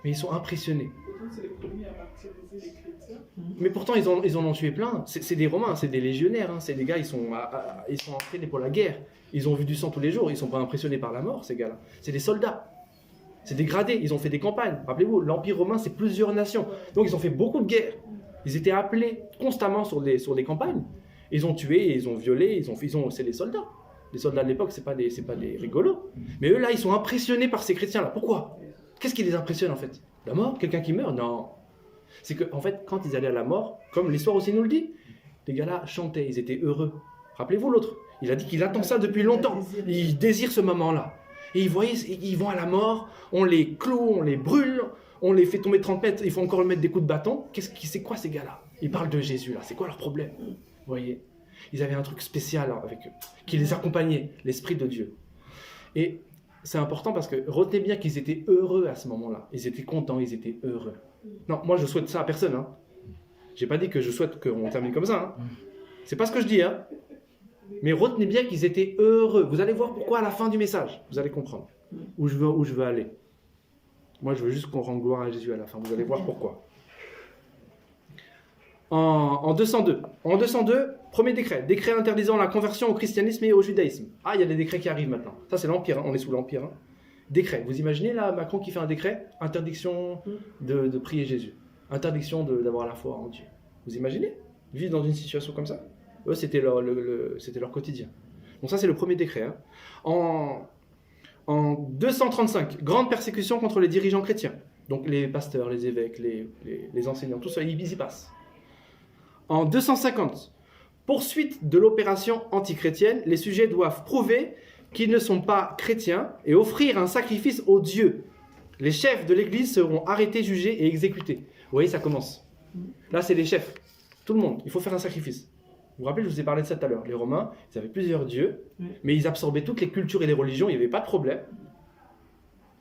Mais ils sont impressionnés. Pourtant, c'est les premiers à martyriser les chrétiens. Mais pourtant, ils en ont tué plein. C'est des Romains, c'est des légionnaires. Hein. C'est des gars, ils sont entraînés pour la guerre. Ils ont vu du sang tous les jours. Ils ne sont pas impressionnés par la mort, ces gars-là. C'est des soldats. C'est des gradés. Ils ont fait des campagnes. Rappelez-vous, l'Empire romain, c'est plusieurs nations. Donc, ils ont fait beaucoup de guerres. Ils étaient appelés constamment sur des campagnes. Ils ont tué, ils ont violé. C'est des soldats. Les soldats de l'époque, c'est pas des rigolos. Mais eux, là, ils sont impressionnés par ces chrétiens-là. Pourquoi? Qu'est-ce qui les impressionne, en fait? La mort? Quelqu'un qui meurt? Non. C'est qu'en fait, quand ils allaient à la mort, comme l'histoire aussi nous le dit, les gars-là chantaient, ils étaient heureux. Rappelez-vous l'autre, il a dit qu'il attend ça depuis longtemps. Il désire ce moment-là. Et ils vont à la mort, on les cloue, on les brûle, on les fait tomber 30 mètres, il faut encore leur mettre des coups de bâton. C'est quoi ces gars-là? Ils parlent de Jésus là, c'est quoi leur problème? Vous voyez? Ils avaient un truc spécial avec eux, qui les accompagnait, l'Esprit de Dieu. Et c'est important parce que retenez bien qu'ils étaient heureux à ce moment-là. Ils étaient contents, ils étaient heureux. Non, moi je souhaite ça à personne. Hein. J'ai pas dit que je souhaite qu'on termine comme ça. Hein. C'est pas ce que je dis. Hein. Mais retenez bien qu'ils étaient heureux. Vous allez voir pourquoi à la fin du message. Vous allez comprendre où je veux aller. Moi je veux juste qu'on rende gloire à Jésus à la fin. Vous allez voir pourquoi. En 202. En 202, premier décret. Décret interdisant la conversion au christianisme et au judaïsme. Ah, il y a des décrets qui arrivent maintenant. Ça, c'est l'Empire. Hein. On est sous l'Empire. Hein. Décret. Vous imaginez là, Macron qui fait un décret? Interdiction de prier Jésus. Interdiction d'avoir la foi en Dieu. Vous imaginez? Vivre dans une situation comme ça? Eux, c'était leur quotidien. Donc ça, c'est le premier décret. Hein. En 235, grande persécution contre les dirigeants chrétiens. Donc les pasteurs, les évêques, les enseignants, tout ça, ils y passent. En 250, poursuite de l'opération antichrétienne, les sujets doivent prouver qu'ils ne sont pas chrétiens et offrir un sacrifice aux dieux. Les chefs de l'Église seront arrêtés, jugés et exécutés. Vous voyez, ça commence. Là, c'est les chefs. Tout le monde, il faut faire un sacrifice. Vous vous rappelez, je vous ai parlé de ça tout à l'heure. Les Romains, ils avaient plusieurs dieux, mais ils absorbaient toutes les cultures et les religions, il n'y avait pas de problème.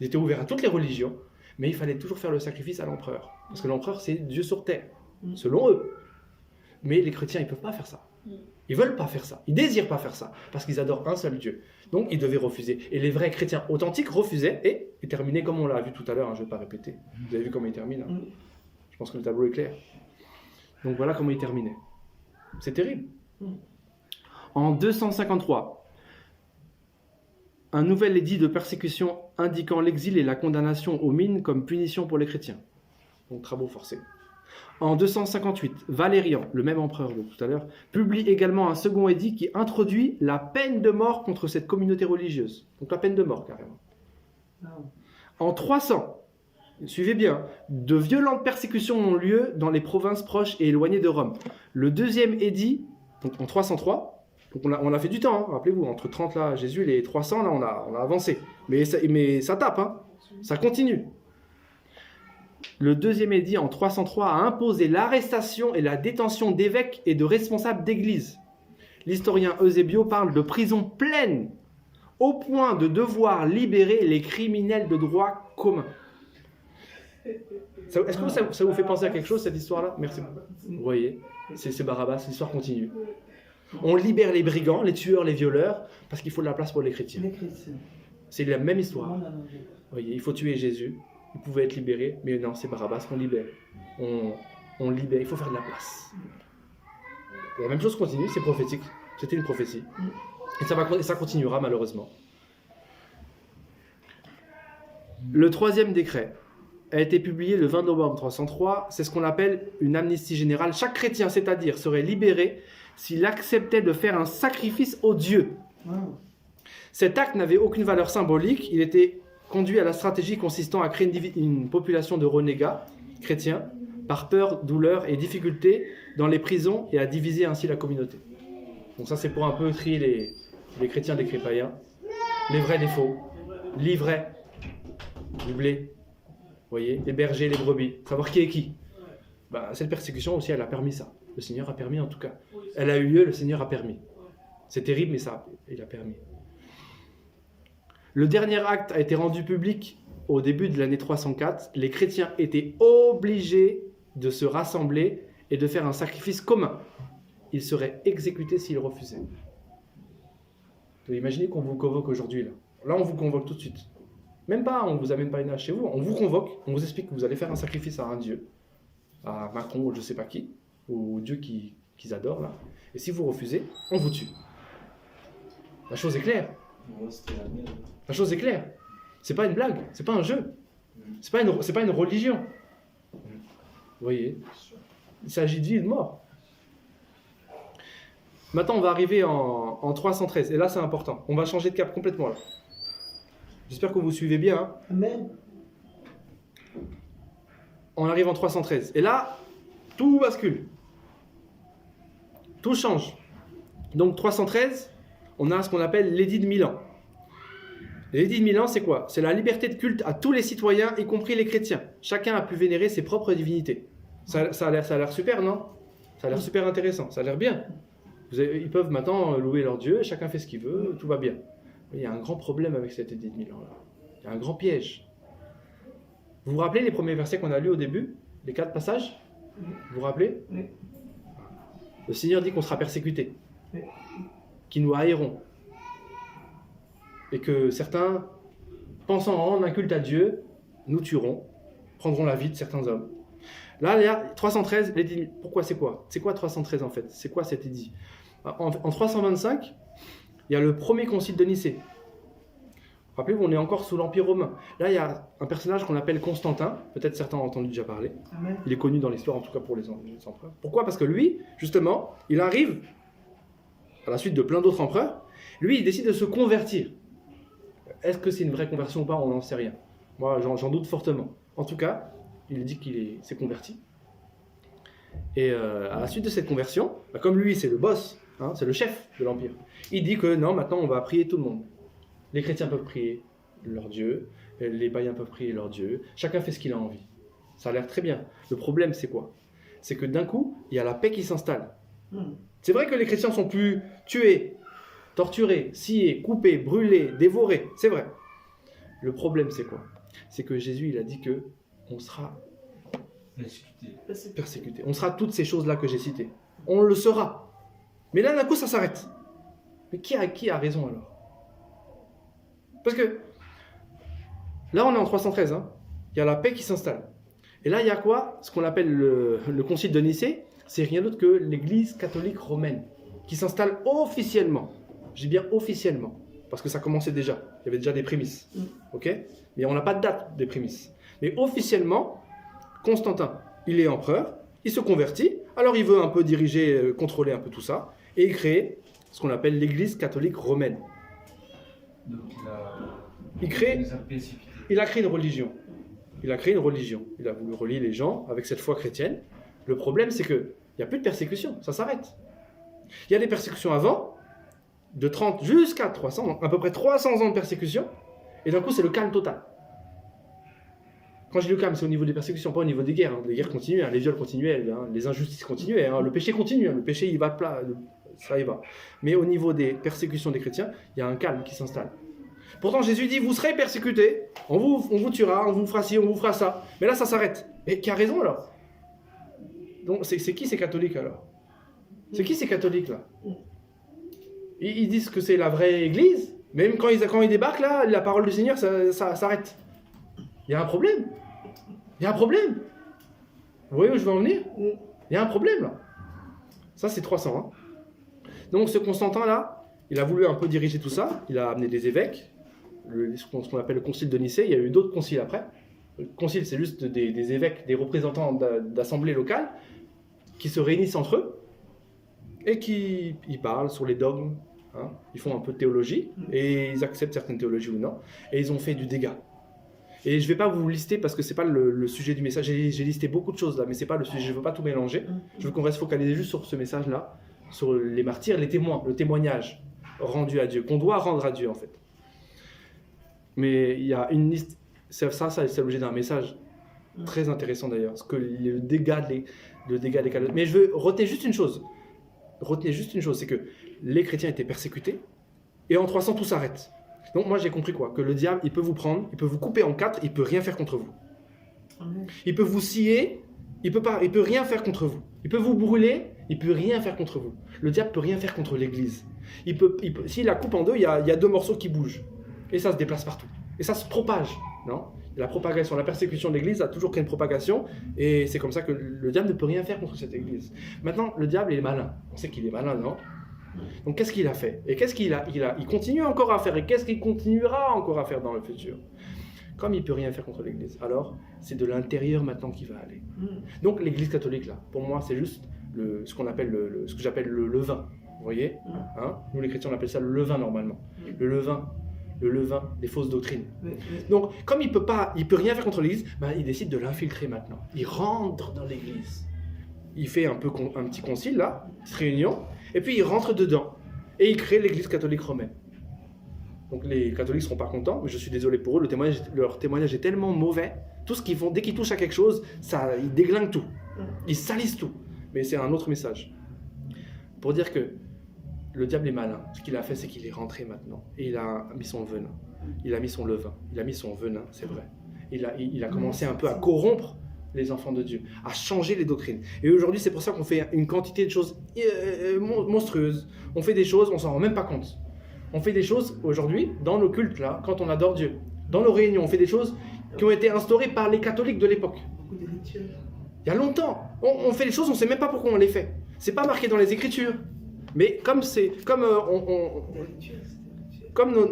Ils étaient ouverts à toutes les religions, mais il fallait toujours faire le sacrifice à l'empereur. Parce que l'empereur, c'est Dieu sur terre, selon eux. Mais les chrétiens, ils ne peuvent pas faire ça. Ils ne veulent pas faire ça. Ils ne désirent pas faire ça. Parce qu'ils adorent un seul Dieu. Donc, ils devaient refuser. Et les vrais chrétiens authentiques refusaient et terminaient comme on l'a vu tout à l'heure. Hein, je ne vais pas répéter. Vous avez vu comment ils terminent. Hein. Je pense que le tableau est clair. Donc, voilà comment ils terminaient. C'est terrible. En 253, un nouvel édit de persécution indiquant l'exil et la condamnation aux mines comme punition pour les chrétiens. Donc, travaux forcés. En 258, Valérian, le même empereur de tout à l'heure, publie également un second édit qui introduit la peine de mort contre cette communauté religieuse. Donc la peine de mort, carrément. En 300, suivez bien, de violentes persécutions ont lieu dans les provinces proches et éloignées de Rome. Le deuxième édit, donc en 303, donc on a fait du temps, hein, rappelez-vous, entre 30 là, Jésus, et les 300, là, on a avancé. Mais ça tape, hein, ça continue. Le deuxième édit en 303 a imposé l'arrestation et la détention d'évêques et de responsables d'église. L'historien Eusébio parle de prison pleine, au point de devoir libérer les criminels de droit commun. Est-ce que ça vous fait penser à quelque chose, cette histoire-là? Merci. Vous voyez, c'est Barabbas, l'histoire continue. On libère les brigands, les tueurs, les violeurs, parce qu'il faut de la place pour les chrétiens. C'est la même histoire. Vous voyez, il faut tuer Jésus. Il pouvait être libéré, mais non, c'est Barabbas qu'on libère. On libère, il faut faire de la place. Et la même chose continue, c'est prophétique. C'était une prophétie. Et ça continuera malheureusement. Le troisième décret a été publié le 20 novembre 303. C'est ce qu'on appelle une amnistie générale. Chaque chrétien, c'est-à-dire, serait libéré s'il acceptait de faire un sacrifice aux dieux. Cet acte n'avait aucune valeur symbolique. Il était conduit à la stratégie consistant à créer une population de renégats chrétiens par peur, douleur et difficulté dans les prisons et à diviser ainsi la communauté. Donc ça, c'est pour un peu trier les chrétiens des païens, les vrais des faux, l'ivraie, du blé, vous voyez, les bergers, les brebis, savoir qui est qui. Cette persécution aussi, elle a permis ça. Le Seigneur a permis en tout cas. Elle a eu lieu, le Seigneur a permis. C'est terrible, mais ça, il a permis. Le dernier acte a été rendu public au début de l'année 304. Les chrétiens étaient obligés de se rassembler et de faire un sacrifice commun. Ils seraient exécutés s'ils refusaient. Vous imaginez qu'on vous convoque aujourd'hui là. Là, on vous convoque tout de suite. Même pas, on ne vous amène pas une hache chez vous, on vous convoque, on vous explique que vous allez faire un sacrifice à un dieu, à Macron ou je ne sais pas qui, au dieu qu'ils adorent là. Et si vous refusez, on vous tue. La chose est claire. Moi, c'était la mienne. La chose est claire. C'est pas une blague, c'est pas un jeu. C'est pas une religion. Vous voyez? Il s'agit de vie et de mort. Maintenant, on va arriver en 313. Et là, c'est important. On va changer de cap complètement là. J'espère que vous suivez bien. Hein. Amen. On arrive en 313. Et là, tout bascule. Tout change. Donc 313, on a ce qu'on appelle l'édit de Milan. L'édit de Milan, c'est quoi? C'est la liberté de culte à tous les citoyens, y compris les chrétiens. Chacun a pu vénérer ses propres divinités. Ça a l'air super, non? Ça a l'air super intéressant, ça a l'air bien. Ils peuvent maintenant louer leur Dieu, chacun fait ce qu'il veut, tout va bien. Mais il y a un grand problème avec cet édit de Milan là. Il y a un grand piège. Vous vous rappelez les premiers versets qu'on a lus au début? Les 4 passages? Vous vous rappelez? Oui. Le Seigneur dit qu'on sera persécuté, Oui. qu'ils nous haïront, et que certains, pensant rendre un culte à Dieu, nous tueront, prendront la vie de certains hommes. Là, il y a 313, l'édit. Pourquoi c'est quoi? C'est quoi 313 en fait? C'est quoi cet édit? En 325, il y a le premier concile de Nicée. Rappelez-vous, on est encore sous l'Empire romain. Là, il y a un personnage qu'on appelle Constantin. Peut-être certains ont entendu déjà parler. Amen. Il est connu dans l'histoire, en tout cas pour les empereurs. Pourquoi? Parce que lui, justement, il arrive, à la suite de plein d'autres empereurs, lui, il décide de se convertir. Est-ce que c'est une vraie conversion ou pas? On n'en sait rien. Moi, j'en doute fortement. En tout cas, il dit qu'il s'est converti. Et à la suite de cette conversion, comme lui, c'est le boss, hein, c'est le chef de l'Empire, il dit que non, maintenant, on va prier tout le monde. Les chrétiens peuvent prier leur Dieu, les païens peuvent prier leur Dieu, chacun fait ce qu'il a envie. Ça a l'air très bien. Le problème, c'est quoi? C'est que d'un coup, il y a la paix qui s'installe. C'est vrai que les chrétiens sont plus tués, torturés, sciés, coupés, brûlés, dévorés. C'est vrai. Le problème, c'est quoi? C'est que Jésus, il a dit que on sera persécuté. On sera toutes ces choses-là que j'ai citées. On le sera. Mais là, d'un coup, ça s'arrête. Mais qui a raison alors? Parce que là, on est en 313. Hein. Il y a la paix qui s'installe. Et là, il y a quoi? Ce qu'on appelle le concile de Nicée. C'est rien d'autre que l'Église catholique romaine qui s'installe officiellement. Je dis bien officiellement. Parce que ça commençait déjà. Il y avait déjà des prémices. Ok? Mais on n'a pas de date des prémices. Mais officiellement, Constantin, il est empereur. Il se convertit. Alors, il veut un peu diriger, contrôler un peu tout ça. Et il crée ce qu'on appelle l'Église catholique romaine. Donc il a créé une religion. Il a créé une religion. Il a voulu relier les gens avec cette foi chrétienne. Le problème, c'est qu'il n'y a plus de persécution. Ça s'arrête. Il y a des persécutions avant, de 30 jusqu'à 300, à peu près 300 ans de persécution. Et d'un coup, c'est le calme total. Quand je dis le calme, c'est au niveau des persécutions, pas au niveau des guerres. Hein. Les guerres continuaient, hein. Les viols continuaient, hein. Les injustices continuaient, hein. Le péché continue. Hein. Le péché, il va plat. Ça y va. Mais au niveau des persécutions des chrétiens, il y a un calme qui s'installe. Pourtant, Jésus dit, vous serez persécutés, on vous tuera, on vous fera ci, on vous fera ça. Mais là, ça s'arrête. Et qui a raison alors? Donc, c'est qui ces catholiques alors? C'est qui ces catholiques là? Ils disent que c'est la vraie église. Même quand ils débarquent là, la parole du Seigneur, ça s'arrête. Il y a un problème. Il y a un problème. Vous voyez où je veux en venir? Il y a un problème là. Ça, c'est 300. Hein. Donc ce Constantin-là, il a voulu un peu diriger tout ça. Il a amené des évêques, ce qu'on appelle le concile de Nicée. Il y a eu d'autres conciles après. Le concile, c'est juste des évêques, des représentants d'assemblées locales qui se réunissent entre eux et qui parlent sur les dogmes. Hein. Ils font un peu de théologie et ils acceptent certaines théologies ou non. Et ils ont fait du dégât. Et je ne vais pas vous lister parce que ce n'est pas le sujet du message. J'ai listé beaucoup de choses là, mais ce n'est pas le sujet. Je ne veux pas tout mélanger. Je veux qu'on reste focalisé juste sur ce message-là, sur les martyrs, les témoins, le témoignage rendu à Dieu, qu'on doit rendre à Dieu en fait. Mais il y a une liste, c'est l'objet d'un message très intéressant d'ailleurs, parce que le dégât des catholiques. Mais je veux retenir juste une chose. C'est que les chrétiens étaient persécutés, et en 300 tout s'arrête. Donc moi j'ai compris quoi? Que le diable, il peut vous prendre, il peut vous couper en 4, il peut rien faire contre vous. Il peut vous scier, il peut rien faire contre vous. Il peut vous brûler, il peut rien faire contre vous. Le diable peut rien faire contre l'église. S'il la coupe en deux, il y a 2 morceaux qui bougent. Et ça se déplace partout. Et ça se propage, non? La propagation, la persécution de l'Église a toujours créé une propagation, et c'est comme ça que le diable ne peut rien faire contre cette Église. Maintenant, le diable est malin. On sait qu'il est malin, non? Donc qu'est-ce qu'il a fait? Et qu'est-ce il continue encore à faire? Et qu'est-ce qu'il continuera encore à faire dans le futur? Comme il ne peut rien faire contre l'Église, alors c'est de l'intérieur maintenant qu'il va aller. Donc l'Église catholique, là, pour moi, c'est juste ce qu'on appelle ce que j'appelle le levain. Vous voyez, hein? Nous les chrétiens on appelle ça le levain normalement. Le levain des fausses doctrines. Donc comme il peut rien faire contre l'Église, ben, il décide de l'infiltrer maintenant. Il rentre dans l'Église. Il fait un petit concile là, une petite réunion, et puis il rentre dedans et il crée l'Église catholique romaine. Donc les catholiques ne seront pas contents, mais je suis désolé pour eux, leur témoignage est tellement mauvais. Tout ce qu'ils font, dès qu'ils touchent à quelque chose, ils déglinguent tout. Ils salissent tout. Mais c'est un autre message. Pour dire que le diable est malin. Ce qu'il a fait, c'est qu'il est rentré maintenant. Et il a mis son venin. Il a mis son levain. Il a mis son venin, c'est vrai. Il a commencé un peu à corrompre les enfants de Dieu, à changer les doctrines. Et aujourd'hui, c'est pour ça qu'on fait une quantité de choses monstrueuses. On fait des choses, on s'en rend même pas compte. On fait des choses aujourd'hui, dans nos cultes, là, quand on adore Dieu. Dans nos réunions, on fait des choses qui ont été instaurées par les catholiques de l'époque. Il y a longtemps. On fait des choses, on ne sait même pas pourquoi on les fait. C'est pas marqué dans les Écritures. Mais comme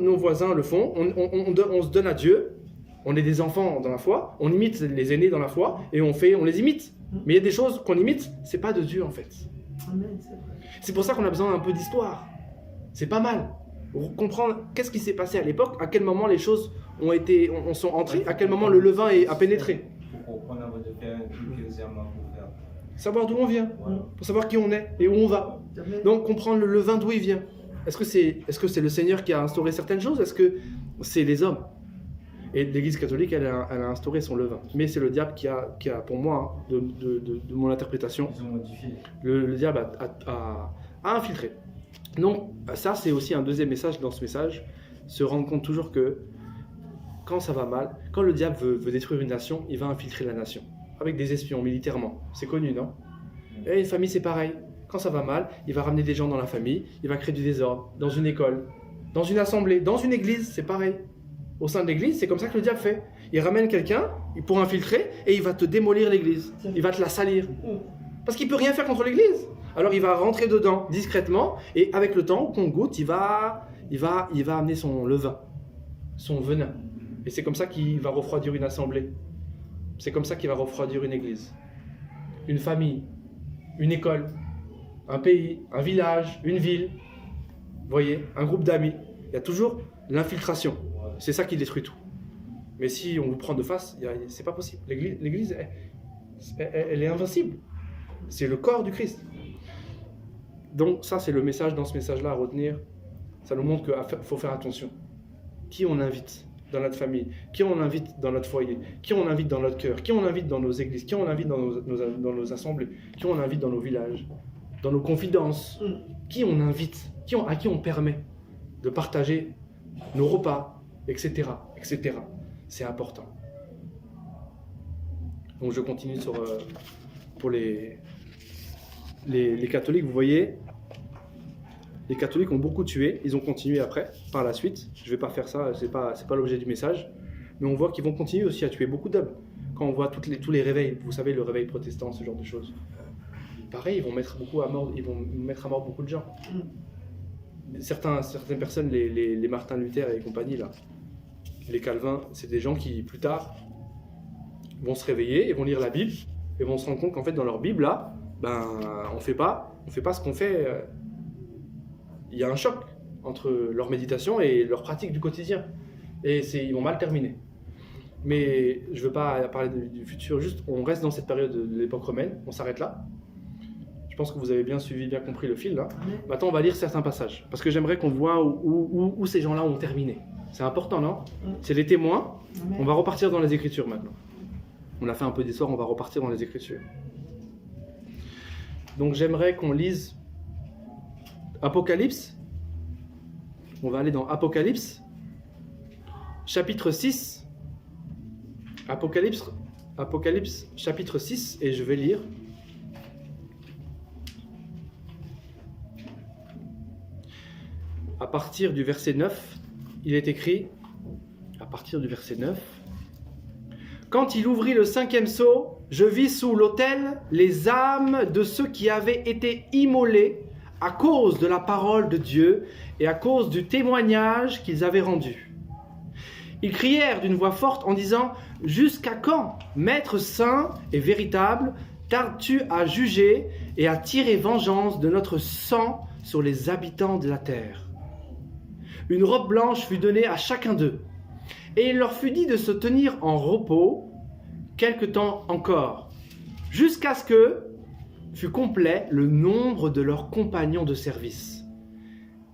nos voisins le font, on se donne à Dieu. On est des enfants dans la foi, on imite les aînés dans la foi et on les imite. Mais il y a des choses qu'on imite, c'est pas de Dieu en fait. C'est pour ça qu'on a besoin d'un peu d'histoire. C'est pas mal. Pour comprendre qu'est-ce qui s'est passé à l'époque, à quel moment les choses sont entrées, à quel moment le levain a pénétré. Pour comprendre, de faire un truc serment pour faire. Savoir d'où on vient, pour savoir qui on est et où on va. Donc comprendre le levain d'où il vient. Est-ce que c'est le Seigneur qui a instauré certaines choses? Est-ce que c'est les hommes? Et l'Église catholique, elle a instauré son levain. Mais c'est le diable qui a pour moi, de mon interprétation, Ils ont modifié. le diable a infiltré. Donc ça, c'est aussi un deuxième message dans ce message, se rendre compte toujours que quand ça va mal, quand le diable veut détruire une nation, il va infiltrer la nation, avec des espions militairement. C'est connu, non? Et une famille, c'est pareil. Quand ça va mal, il va ramener des gens dans la famille, il va créer du désordre, dans une école, dans une assemblée, dans une église, c'est pareil. Au sein de l'église, c'est comme ça que le diable fait. Il ramène quelqu'un pour infiltrer et il va te démolir l'église. Il va te la salir. Parce qu'il ne peut rien faire contre l'église. Alors il va rentrer dedans discrètement et avec le temps qu'on goûte, il va amener son levain, son venin. Et c'est comme ça qu'il va refroidir une assemblée. C'est comme ça qu'il va refroidir une église, une famille, une école, un pays, un village, une ville. Vous voyez, un groupe d'amis. Il y a toujours l'infiltration. C'est ça qui détruit tout. Mais si on vous prend de face, c'est pas possible. L'église, elle est invincible. C'est le corps du Christ. Donc ça, c'est le message dans ce message-là à retenir. Ça nous montre qu'il faut faire attention. Qui on invite dans notre famille, qui on invite dans notre foyer, qui on invite dans notre cœur, qui on invite dans nos églises, qui on invite dans nos assemblées, qui on invite dans nos villages, dans nos confidences, qui on invite, à qui on permet de partager nos repas, etc. etc. C'est important. Donc je continue pour les catholiques, vous voyez, les catholiques ont beaucoup tué, ils ont continué après, par la suite. Je ne vais pas faire ça, c'est pas l'objet du message. Mais on voit qu'ils vont continuer aussi à tuer beaucoup d'hommes. Quand on voit tous les réveils, vous savez, le réveil protestant, ce genre de choses. Pareil, ils vont mettre à mort beaucoup de gens. Certaines personnes, les Martin Luther et compagnie, là, les Calvins, c'est des gens qui, plus tard, vont se réveiller et vont lire la Bible et vont se rendre compte qu'en fait, dans leur Bible, là, on fait pas ce qu'on fait. Il y a un choc entre leur méditation et leur pratique du quotidien. Et ils vont mal terminer. Mais je ne veux pas parler du futur, juste on reste dans cette période de l'époque romaine, on s'arrête là. Je pense que vous avez bien suivi, bien compris le fil là. Maintenant, on va lire certains passages, parce que j'aimerais qu'on voit où ces gens-là ont terminé. C'est important, non? C'est les témoins. On va repartir dans les Écritures maintenant. On a fait un peu d'histoire, on va repartir dans les Écritures. Donc j'aimerais qu'on lise Apocalypse. On va aller dans Apocalypse, chapitre 6. Apocalypse, chapitre 6, et je vais lire. À partir du verset 9, il est écrit, partir du verset 9. Quand il ouvrit le 5e sceau, je vis sous l'autel les âmes de ceux qui avaient été immolés à cause de la parole de Dieu et à cause du témoignage qu'ils avaient rendu. Ils crièrent d'une voix forte en disant « Jusqu'à quand, Maître saint et véritable, tardes-tu à juger et à tirer vengeance de notre sang sur les habitants de la terre ?» Une robe blanche fut donnée à chacun d'eux, et il leur fut dit de se tenir en repos quelque temps encore, jusqu'à ce que fût complet le nombre de leurs compagnons de service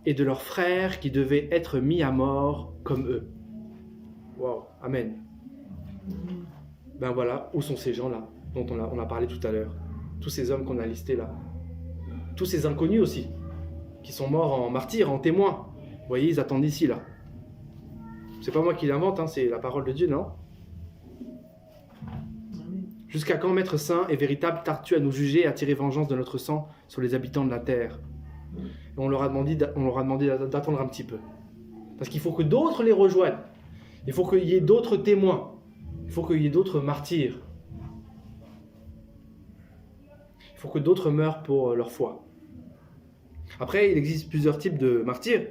et de leurs frères qui devaient être mis à mort comme eux. Wow, amen. Ben voilà, où sont ces gens-là dont on a parlé tout à l'heure? Tous ces hommes qu'on a listés là. Tous ces inconnus aussi, qui sont morts en martyrs, en témoins. Vous voyez, ils attendent ici là. C'est pas moi qui l'invente, hein, c'est la parole de Dieu, non? Jusqu'à quand, Maître saint et véritable, tardes-tu à nous juger et à tirer vengeance de notre sang sur les habitants de la terre? Et on leur a demandé d'attendre un petit peu. Parce qu'il faut que d'autres les rejoignent. Il faut qu'il y ait d'autres témoins. Il faut qu'il y ait d'autres martyrs. Il faut que d'autres meurent pour leur foi. Après, il existe plusieurs types de martyrs.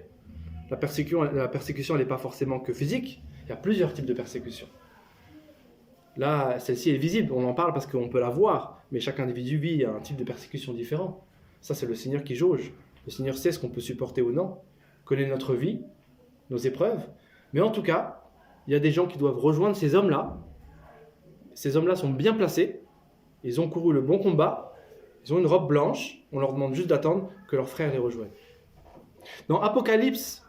La persécution, elle n'est pas forcément que physique. Il y a plusieurs types de persécution. Là, celle-ci est visible. On en parle parce qu'on peut la voir. Mais chaque individu vit un type de persécution différent. Ça, c'est le Seigneur qui jauge. Le Seigneur sait ce qu'on peut supporter ou non. Connaît notre vie, nos épreuves. Mais en tout cas, il y a des gens qui doivent rejoindre ces hommes-là. Ces hommes-là sont bien placés. Ils ont couru le bon combat. Ils ont une robe blanche. On leur demande juste d'attendre que leurs frères les rejoignent. Dans Apocalypse,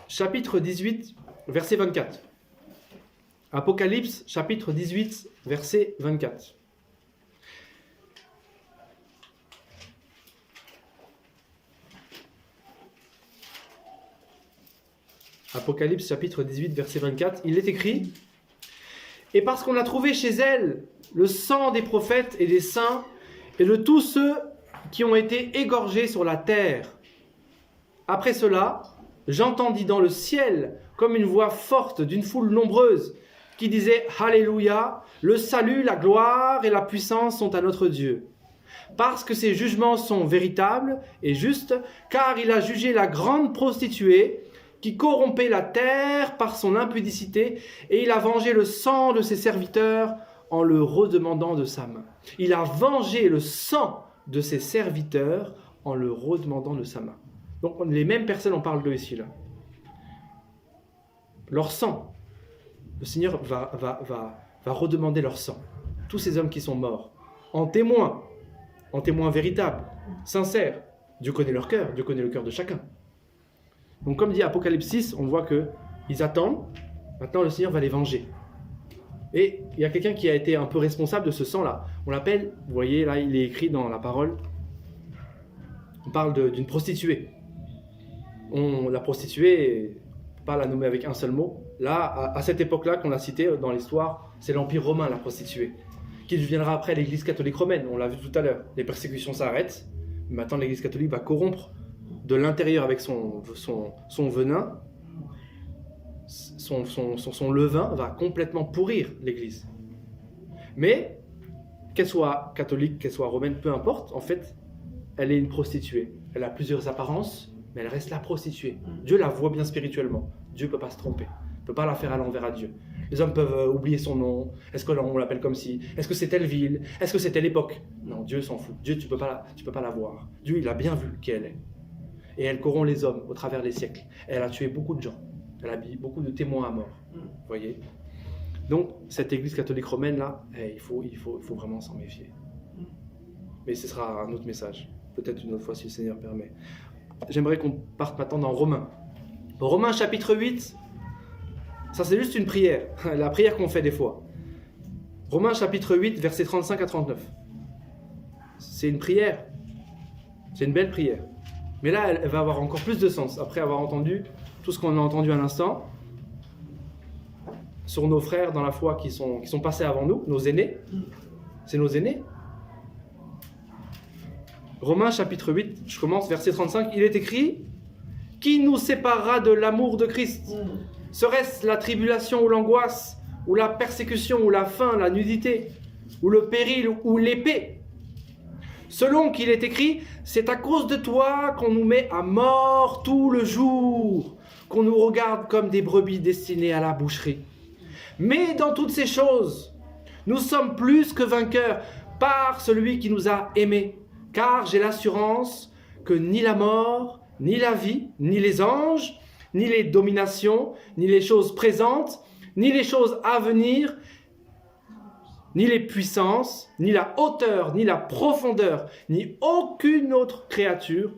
chapitre 18, verset 24. Apocalypse, chapitre 18, verset 24. Apocalypse, chapitre 18, verset 24. Il est écrit « Et parce qu'on a trouvé chez elle le sang des prophètes et des saints et de tous ceux qui ont été égorgés sur la terre. Après cela, j'entendis dans le ciel comme une voix forte d'une foule nombreuse qui disait « Alléluia, le salut, la gloire et la puissance sont à notre Dieu. Parce que ses jugements sont véritables et justes, car il a jugé la grande prostituée qui corrompait la terre par son impudicité, et il a vengé le sang de ses serviteurs en le redemandant de sa main. » Il a vengé le sang de ses serviteurs en le redemandant de sa main. Donc les mêmes personnes, on parle d'eux ici là. Leur sang, le Seigneur va redemander leur sang. Tous ces hommes qui sont morts, en témoins véritables, sincères. Dieu connaît leur cœur, Dieu connaît le cœur de chacun. Donc comme dit Apocalypse 6, on voit qu'ils attendent, maintenant le Seigneur va les venger. Et il y a quelqu'un qui a été un peu responsable de ce sang-là. On l'appelle, vous voyez là, il est écrit dans la parole, on parle d'une prostituée. La prostituée, on ne peut pas la nommer avec un seul mot. Là, à cette époque-là qu'on a cité dans l'histoire, c'est l'Empire romain, la prostituée, qui deviendra après l'Église catholique romaine. On l'a vu tout à l'heure. Les persécutions s'arrêtent. Maintenant, l'Église catholique va corrompre de l'intérieur avec son venin. Son levain va complètement pourrir l'Église. Mais, qu'elle soit catholique, qu'elle soit romaine, peu importe, en fait, elle est une prostituée. Elle a plusieurs apparences, mais elle reste la prostituée. Dieu la voit bien spirituellement. Dieu ne peut pas se tromper. Il ne peut pas la faire à l'envers à Dieu. Les hommes peuvent oublier son nom. Est-ce qu'on l'appelle comme si? Est-ce que c'est telle ville? Est-ce que c'est telle époque? Non, Dieu s'en fout. Dieu, tu ne peux pas la voir. Dieu, il a bien vu qui elle est. Et elle corrompt les hommes au travers des siècles. Elle a tué beaucoup de gens. Elle a mis beaucoup de témoins à mort. Vous voyez? Donc, cette église catholique romaine, là, il faut vraiment s'en méfier. Mais ce sera un autre message. Peut-être une autre fois si le Seigneur permet. J'aimerais qu'on parte maintenant dans Romains. Romains chapitre 8, ça c'est juste une prière. La prière qu'on fait des fois. Romains chapitre 8, versets 35 à 39. C'est une prière. C'est une belle prière. Mais là, elle va avoir encore plus de sens. Après avoir entendu tout ce qu'on a entendu à l'instant sur nos frères dans la foi qui sont passés avant nous, nos aînés. C'est nos aînés. Romains chapitre 8, je commence, verset 35. Il est écrit « Qui nous séparera de l'amour de Christ? Serait-ce la tribulation ou l'angoisse, ou la persécution, ou la faim, la nudité, ou le péril, ou l'épée? Selon qu'il est écrit, c'est à cause de toi qu'on nous met à mort tout le jour, qu'on nous regarde comme des brebis destinées à la boucherie. Mais dans toutes ces choses, nous sommes plus que vainqueurs par celui qui nous a aimés, car j'ai l'assurance que ni la mort, ni la vie, ni les anges, ni les dominations, ni les choses présentes, ni les choses à venir, ni les puissances, ni la hauteur, ni la profondeur, ni aucune autre créature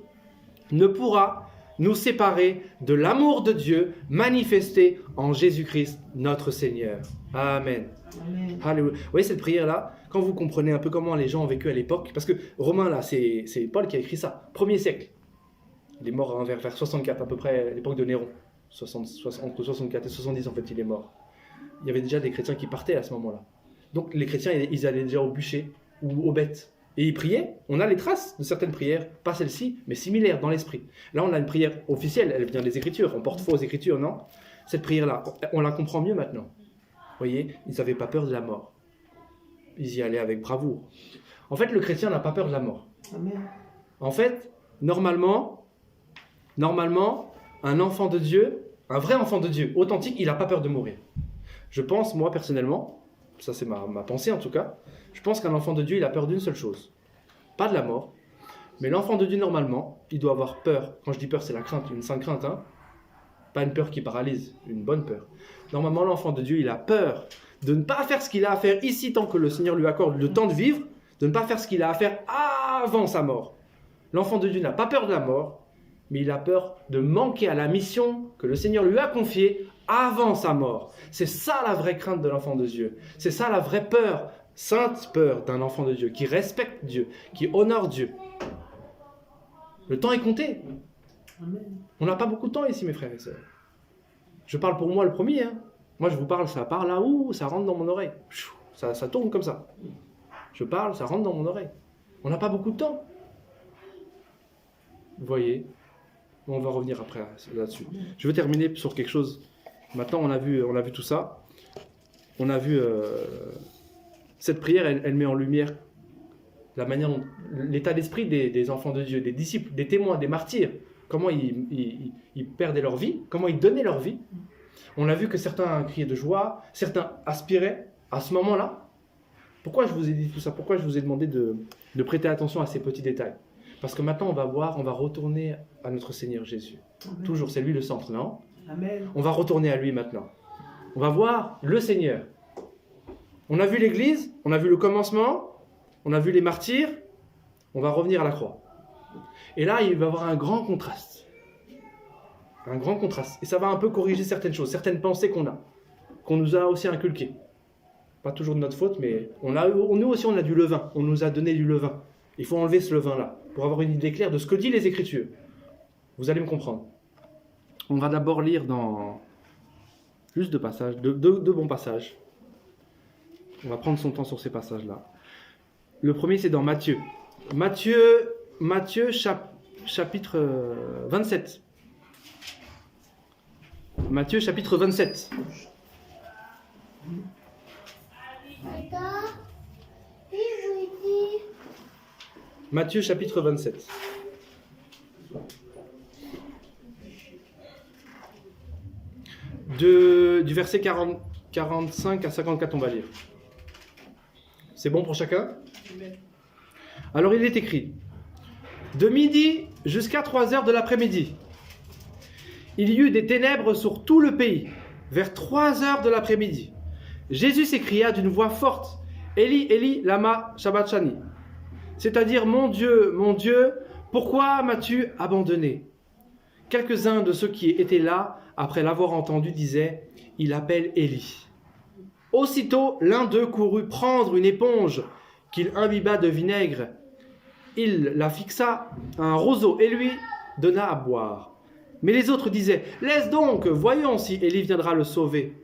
ne pourra nous séparer de l'amour de Dieu manifesté en Jésus-Christ notre Seigneur. Amen. Amen. Alléluia. Vous voyez cette prière-là, quand vous comprenez un peu comment les gens ont vécu à l'époque, parce que Romain, là, c'est Paul qui a écrit ça, 1er siècle. Il est mort vers 64, à peu près à l'époque de Néron. Entre 64 et 70, en fait, il est mort. Il y avait déjà des chrétiens qui partaient à ce moment-là. Donc les chrétiens, ils allaient déjà au bûcher ou aux bêtes. Et ils priaient. On a les traces de certaines prières, pas celle-ci, mais similaires dans l'esprit. Là, on a une prière officielle, elle vient des Écritures. On porte foi aux Écritures, non? Cette prière-là, on la comprend mieux maintenant. Vous voyez, ils n'avaient pas peur de la mort. Ils y allaient avec bravoure. En fait, le chrétien n'a pas peur de la mort. Amen. En fait, normalement, un enfant de Dieu, un vrai enfant de Dieu, authentique, il n'a pas peur de mourir. Je pense, moi, personnellement, ça c'est ma pensée en tout cas, je pense qu'un enfant de Dieu, il a peur d'une seule chose. Pas de la mort, mais l'enfant de Dieu, normalement, il doit avoir peur. Quand je dis peur, c'est la crainte, une sainte crainte, hein. Pas une peur qui paralyse, une bonne peur. Normalement, l'enfant de Dieu, il a peur de ne pas faire ce qu'il a à faire ici tant que le Seigneur lui accorde le temps de vivre, de ne pas faire ce qu'il a à faire avant sa mort. L'enfant de Dieu n'a pas peur de la mort, mais il a peur de manquer à la mission que le Seigneur lui a confiée avant sa mort. C'est ça la vraie crainte de l'enfant de Dieu. C'est ça la vraie peur, sainte peur d'un enfant de Dieu, qui respecte Dieu, qui honore Dieu. Le temps est compté. Amen. On n'a pas beaucoup de temps ici, mes frères et sœurs. Je parle pour moi le premier. Hein. Moi, je vous parle, ça part là où ça rentre dans mon oreille. Ça tourne comme ça. Je parle, ça rentre dans mon oreille. On n'a pas beaucoup de temps. Vous voyez? On va revenir après là-dessus. Je veux terminer sur quelque chose. Maintenant, on a vu tout ça. On a vu cette prière, elle met en lumière la manière dont l'état d'esprit des enfants de Dieu, des disciples, des témoins, des martyrs. Comment ils perdaient leur vie, comment ils donnaient leur vie. On a vu que certains criaient de joie, certains aspiraient à ce moment-là. Pourquoi je vous ai dit tout ça? Pourquoi je vous ai demandé de prêter attention à ces petits détails? Parce que maintenant, on va retourner à notre Seigneur Jésus. Amen. Toujours, c'est lui le centre, non? Amen. On va retourner à lui maintenant. On va voir le Seigneur. On a vu l'Église, on a vu le commencement, on a vu les martyrs, on va revenir à la croix. Et là, il va y avoir un grand contraste. Un grand contraste. Et ça va un peu corriger certaines choses, certaines pensées qu'on nous a aussi inculquées. Pas toujours de notre faute, mais nous aussi, on a du levain. On nous a donné du levain. Il faut enlever ce levain-là pour avoir une idée claire de ce que disent les Écritures. Vous allez me comprendre. On va d'abord lire dans juste deux passages, deux bons passages. On va prendre son temps sur ces passages-là. Le premier, c'est dans Matthieu. Matthieu chapitre 27. Matthieu chapitre 27. Matthieu chapitre 27. Du verset 45 à 54, on va lire. C'est bon pour chacun? Alors il est écrit: de midi jusqu'à 3 heures de l'après-midi, il y eut des ténèbres sur tout le pays. Vers 3 heures de l'après-midi, Jésus s'écria d'une voix forte: Eli, Eli, lama sabachthani. C'est-à-dire, mon Dieu, pourquoi m'as-tu abandonné? Quelques-uns de ceux qui étaient là, après l'avoir entendu, disaient: il appelle Élie. Aussitôt, l'un d'eux courut prendre une éponge qu'il imbiba de vinaigre. Il la fixa à un roseau et lui donna à boire. Mais les autres disaient: laisse donc, voyons si Élie viendra le sauver.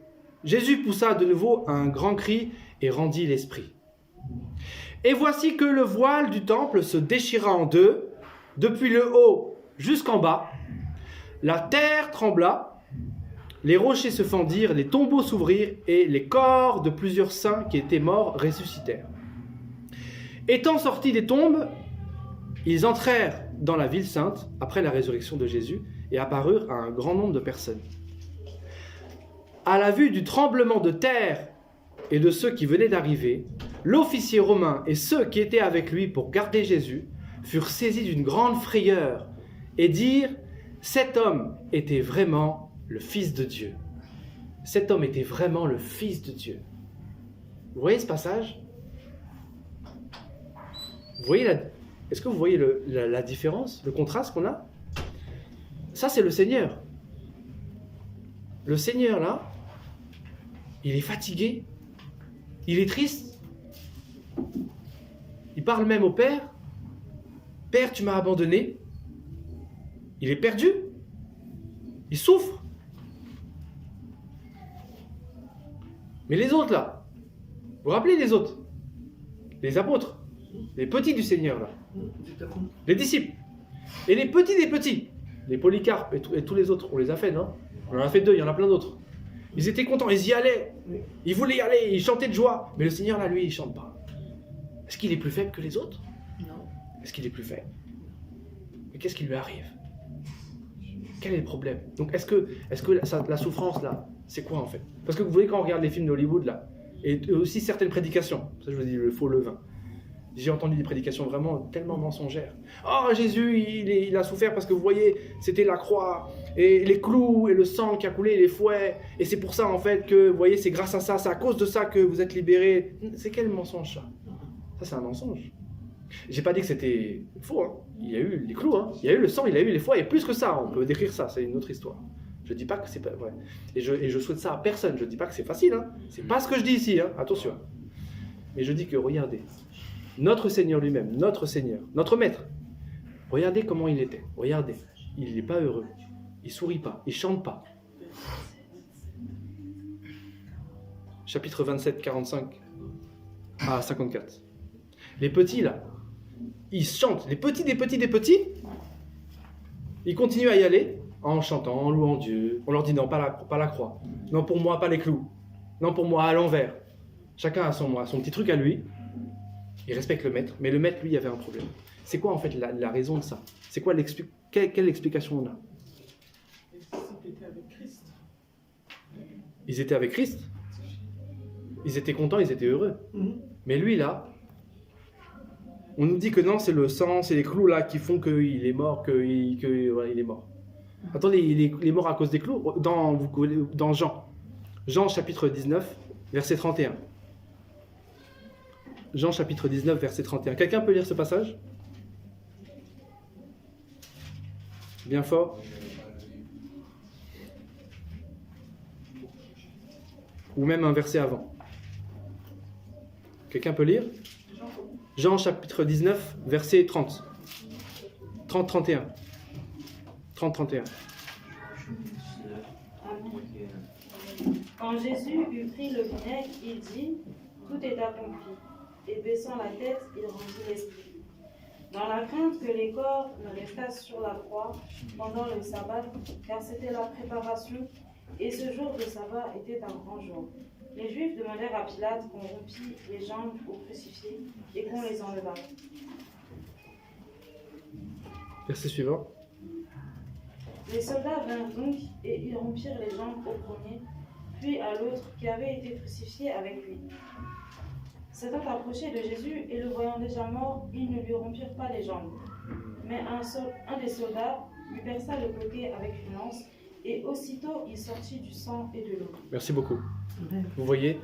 Jésus poussa de nouveau un grand cri et rendit l'esprit. Et voici que le voile du temple se déchira en deux, depuis le haut jusqu'en bas. La terre trembla, Les rochers se fendirent, les tombeaux s'ouvrirent, et les corps de plusieurs saints qui étaient morts ressuscitèrent. Étant sortis des tombes, ils entrèrent dans la ville sainte après la résurrection de Jésus et apparurent à un grand nombre de personnes. À la vue du tremblement de terre et de ceux qui venaient d'arriver, l'officier romain et ceux qui étaient avec lui pour garder Jésus furent saisis d'une grande frayeur et dirent « Cet homme était vraiment le Fils de Dieu. » Cet homme était vraiment le Fils de Dieu. Vous voyez ce passage ? Est-ce que vous voyez la différence, le contraste qu'on a ? Ça, c'est le Seigneur. Le Seigneur, là, il est fatigué. Il est triste. Il parle même au Père. « Père, tu m'as abandonné. » Il est perdu. Il souffre. Mais les autres, là, vous vous rappelez les autres ? Les apôtres, les petits du Seigneur, là. Les disciples. Et les petits des petits. Les Polycarpes et tous les autres. On les a fait, non ? On en a fait 2, il y en a plein d'autres. Ils étaient contents, ils y allaient. Ils voulaient y aller, ils chantaient de joie. Mais le Seigneur, là, lui, il ne chante pas. Est-ce qu'il est plus faible que les autres ? Non. Est-ce qu'il est plus faible ? Mais qu'est-ce qui lui arrive ? Quel est le problème ? Donc, est-ce que la souffrance, là, c'est quoi, en fait ? Parce que vous voyez, quand on regarde les films d'Hollywood, là, et aussi certaines prédications, ça, je vous dis, le faux levain. J'ai entendu des prédications vraiment tellement mensongères. Oh, Jésus, il a souffert parce que vous voyez, c'était la croix, et les clous, et le sang qui a coulé, et les fouets. Et c'est pour ça, en fait, que, vous voyez, c'est grâce à ça, c'est à cause de ça que vous êtes libérés. C'est quel mensonge, ça ? Ça, c'est un mensonge. J'ai pas dit que c'était faux, hein. Il y a eu les clous, hein. Il y a eu le sang, il y a eu les fouets, et plus que ça, on peut décrire ça, c'est une autre histoire. Je dis pas que c'est pas vrai. Et je souhaite ça à personne, je dis pas que c'est facile, hein. C'est pas ce que je dis ici, hein. Attention. Mais je dis que, regardez, notre Seigneur lui-même, notre Seigneur, notre Maître, regardez comment il était. Regardez, il n'est pas heureux. Il sourit pas, il chante pas. Chapitre 27, 45 à 54. Les petits, là, ils chantent. Les petits des petits des petits, ils continuent à y aller en chantant, en louant Dieu. On leur dit non, pas la croix. Non, pour moi, pas les clous. Non, pour moi, à l'envers. Chacun a son petit truc à lui. Il respecte le maître, mais le maître, lui, il y avait un problème. C'est quoi, en fait, la raison de ça ? C'est quoi quelle explication on a ? Ils étaient avec Christ. Ils étaient avec Christ. Ils étaient contents, ils étaient heureux. Mais lui, là, on nous dit que non, c'est le sang, c'est les clous, là, qui font qu'il est mort, il est mort. Attendez, il est mort à cause des clous dans Jean. Jean, chapitre 19, verset 31. Jean chapitre 19, verset 31. Quelqu'un peut lire ce passage ? Bien fort. Ou même un verset avant. Quelqu'un peut lire ? Jean chapitre 19, verset 30. 30-31. 30-31. Quand Jésus eut pris le vinaigre, il dit « Tout est accompli ». Et baissant la tête, il rendit l'esprit. Dans la crainte que les corps ne restassent sur la croix pendant le sabbat, car c'était la préparation, et ce jour de sabbat était un grand jour. Les Juifs demandèrent à Pilate qu'on rompît les jambes aux crucifiés et qu'on les enlevât. Verset suivant. Les soldats vinrent donc, et ils rompirent les jambes au premier, puis à l'autre qui avait été crucifié avec lui. S'étant approché de Jésus et le voyant déjà mort, ils ne lui rompirent pas les jambes. Mais un des soldats lui perça le côté avec une lance, et aussitôt il sortit du sang et de l'eau. Merci beaucoup. Vous voyez,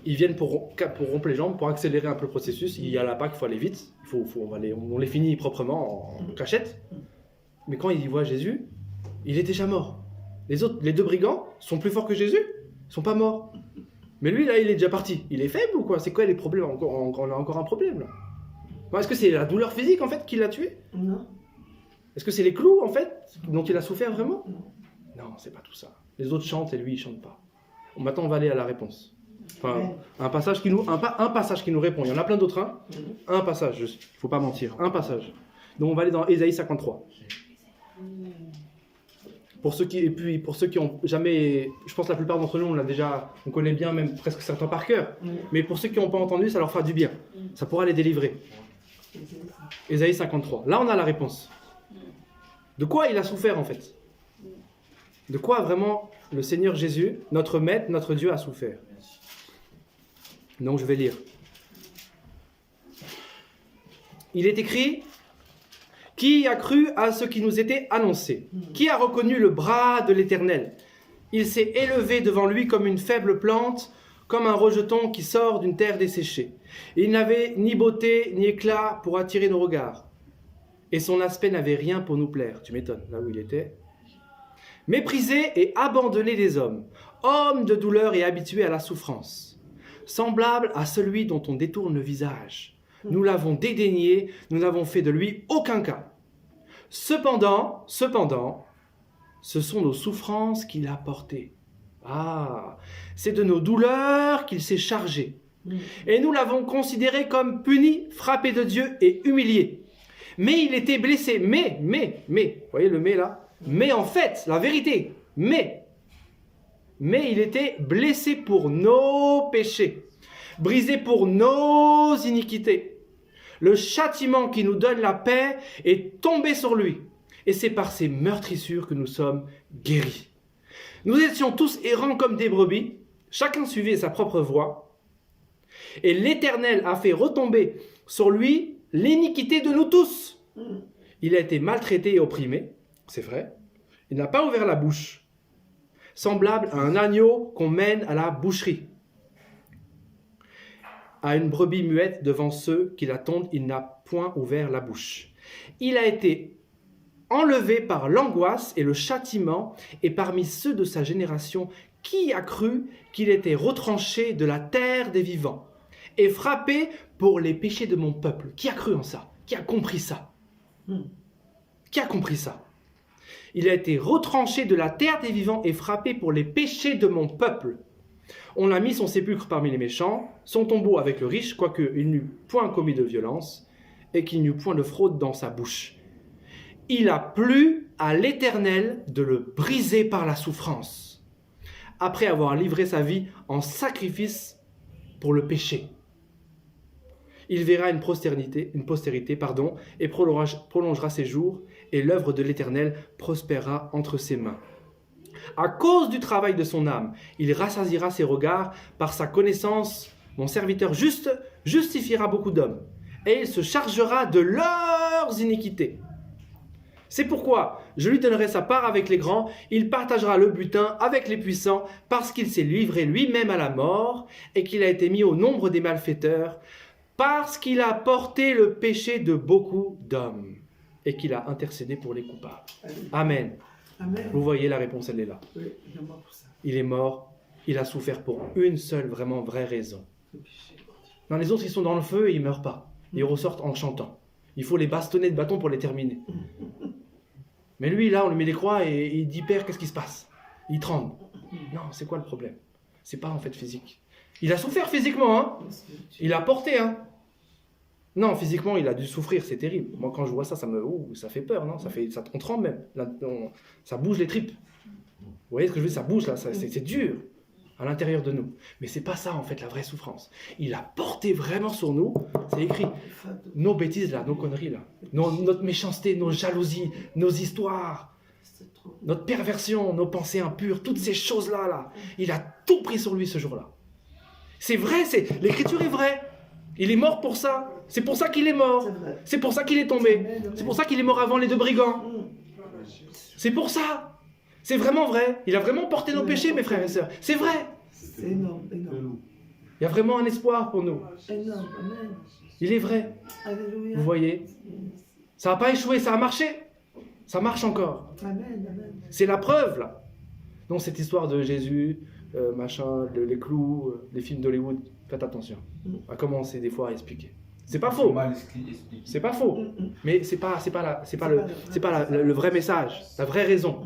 ils viennent pour rompre les jambes, pour accélérer un peu le processus. Il y a la Pâque, il faut aller vite. On les finit proprement en cachette. Mais quand ils voient Jésus, il est déjà mort. Les deux brigands sont plus forts que Jésus. Ils ne sont pas morts. Mais lui, là, il est déjà parti. Il est faible ou quoi ? C'est quoi les problèmes ? On a encore un problème, là. Est-ce que c'est la douleur physique, en fait, qui l'a tué ? Non. Est-ce que c'est les clous, en fait, dont il a souffert vraiment ? Non, c'est pas tout ça. Les autres chantent et lui, il chante pas. Maintenant, on va aller à la réponse. Enfin, un passage qui nous répond. Il y en a plein d'autres, hein. Un passage, il ne faut pas mentir. Un passage. Donc, on va aller dans Ésaïe 53. pour ceux qui ont jamais, je pense que la plupart d'entre nous, on connaît bien, même presque certains par cœur. Mais pour ceux qui n'ont pas entendu, ça leur fera du bien. Ça pourra les délivrer. Ésaïe 53. Là, on a la réponse. De quoi il a souffert en fait? De quoi vraiment le Seigneur Jésus, notre Maître, notre Dieu, a souffert? Donc je vais lire. Il est écrit: qui a cru à ce qui nous était annoncé? Qui a reconnu le bras de l'Éternel? Il s'est élevé devant lui comme une faible plante, comme un rejeton qui sort d'une terre desséchée. Il n'avait ni beauté ni éclat pour attirer nos regards. Et son aspect n'avait rien pour nous plaire. Tu m'étonnes, là où il était. Méprisé et abandonné des hommes, homme de douleur et habitué à la souffrance, semblable à celui dont on détourne le visage. Nous l'avons dédaigné, nous n'avons fait de lui aucun cas. Cependant, ce sont nos souffrances qu'il a portées. Ah, c'est de nos douleurs qu'il s'est chargé. Et nous l'avons considéré comme puni, frappé de Dieu et humilié. Mais il était blessé. Mais, vous voyez le mais là? Mais en fait, la vérité, mais il était blessé pour nos péchés, brisé pour nos iniquités. Le châtiment qui nous donne la paix est tombé sur lui. Et c'est par ses meurtrissures que nous sommes guéris. Nous étions tous errants comme des brebis, chacun suivait sa propre voie. Et l'Éternel a fait retomber sur lui l'iniquité de nous tous. Il a été maltraité et opprimé, c'est vrai. Il n'a pas ouvert la bouche, semblable à un agneau qu'on mène à la boucherie. À une brebis muette devant ceux qui l'attendent, il n'a point ouvert la bouche. Il a été enlevé par l'angoisse et le châtiment, et parmi ceux de sa génération, qui a cru qu'il était retranché de la terre des vivants et frappé pour les péchés de mon peuple? Qui a cru en ça? Qui a compris ça? Qui a compris ça? Il a été retranché de la terre des vivants et frappé pour les péchés de mon peuple. On a mis son sépulcre parmi les méchants, son tombeau avec le riche, quoique il n'eût point commis de violence, et qu'il n'eût point de fraude dans sa bouche. Il a plu à l'Éternel de le briser par la souffrance, après avoir livré sa vie en sacrifice pour le péché. Il verra une postérité, et prolongera ses jours, et l'œuvre de l'Éternel prospérera entre ses mains. À cause du travail de son âme, il rassasiera ses regards par sa connaissance. Mon serviteur juste justifiera beaucoup d'hommes, et il se chargera de leurs iniquités. C'est pourquoi je lui donnerai sa part avec les grands, il partagera le butin avec les puissants, parce qu'il s'est livré lui-même à la mort, et qu'il a été mis au nombre des malfaiteurs, parce qu'il a porté le péché de beaucoup d'hommes, et qu'il a intercédé pour les coupables. Amen. Amen. Vous voyez, la réponse, elle est là. Oui, il est mort pour ça. Il est mort, il a souffert pour une seule, vraiment vraie raison. Dans les autres, ils sont dans le feu et ils ne meurent pas. Ils ressortent en chantant. Il faut les bastonner de bâton pour les terminer. Mais lui, là, on lui met des croix et il dit: Père, qu'est-ce qui se passe? Il tremble. Non, c'est quoi le problème? C'est pas en fait physique. Il a souffert physiquement, hein? Il a porté, hein? Non, physiquement, il a dû souffrir, c'est terrible. Moi, quand je vois ça, ça fait peur, non? On tremble même. Là, ça bouge les tripes. Vous voyez ce que je veux dire? Ça bouge, là, c'est dur à l'intérieur de nous. Mais c'est pas ça, en fait, la vraie souffrance. Il a porté vraiment sur nous, c'est écrit, nos bêtises, là, nos conneries, là, notre méchanceté, nos jalousies, nos histoires, notre perversion, nos pensées impures, toutes ces choses-là, là, il a tout pris sur lui ce jour-là. C'est vrai, l'écriture est vraie. Il est mort pour ça. C'est pour ça qu'il est mort. C'est pour ça qu'il est tombé. C'est pour ça qu'il est mort avant les deux brigands. C'est pour ça. C'est vraiment vrai. Il a vraiment porté nos péchés, mes frères et sœurs. C'est vrai. C'est énorme, énorme. Il y a vraiment un espoir pour nous. Énorme, amen. Il est vrai. Alléluia. Vous voyez? Ça n'a pas échoué, ça a marché. Ça marche encore. Amen, amen. C'est la preuve, là. Donc, cette histoire de Jésus, les clous, les films d'Hollywood, faites attention à commencer des fois à expliquer. C'est pas faux. C'est pas faux. Mais c'est pas le vrai message, la vraie raison.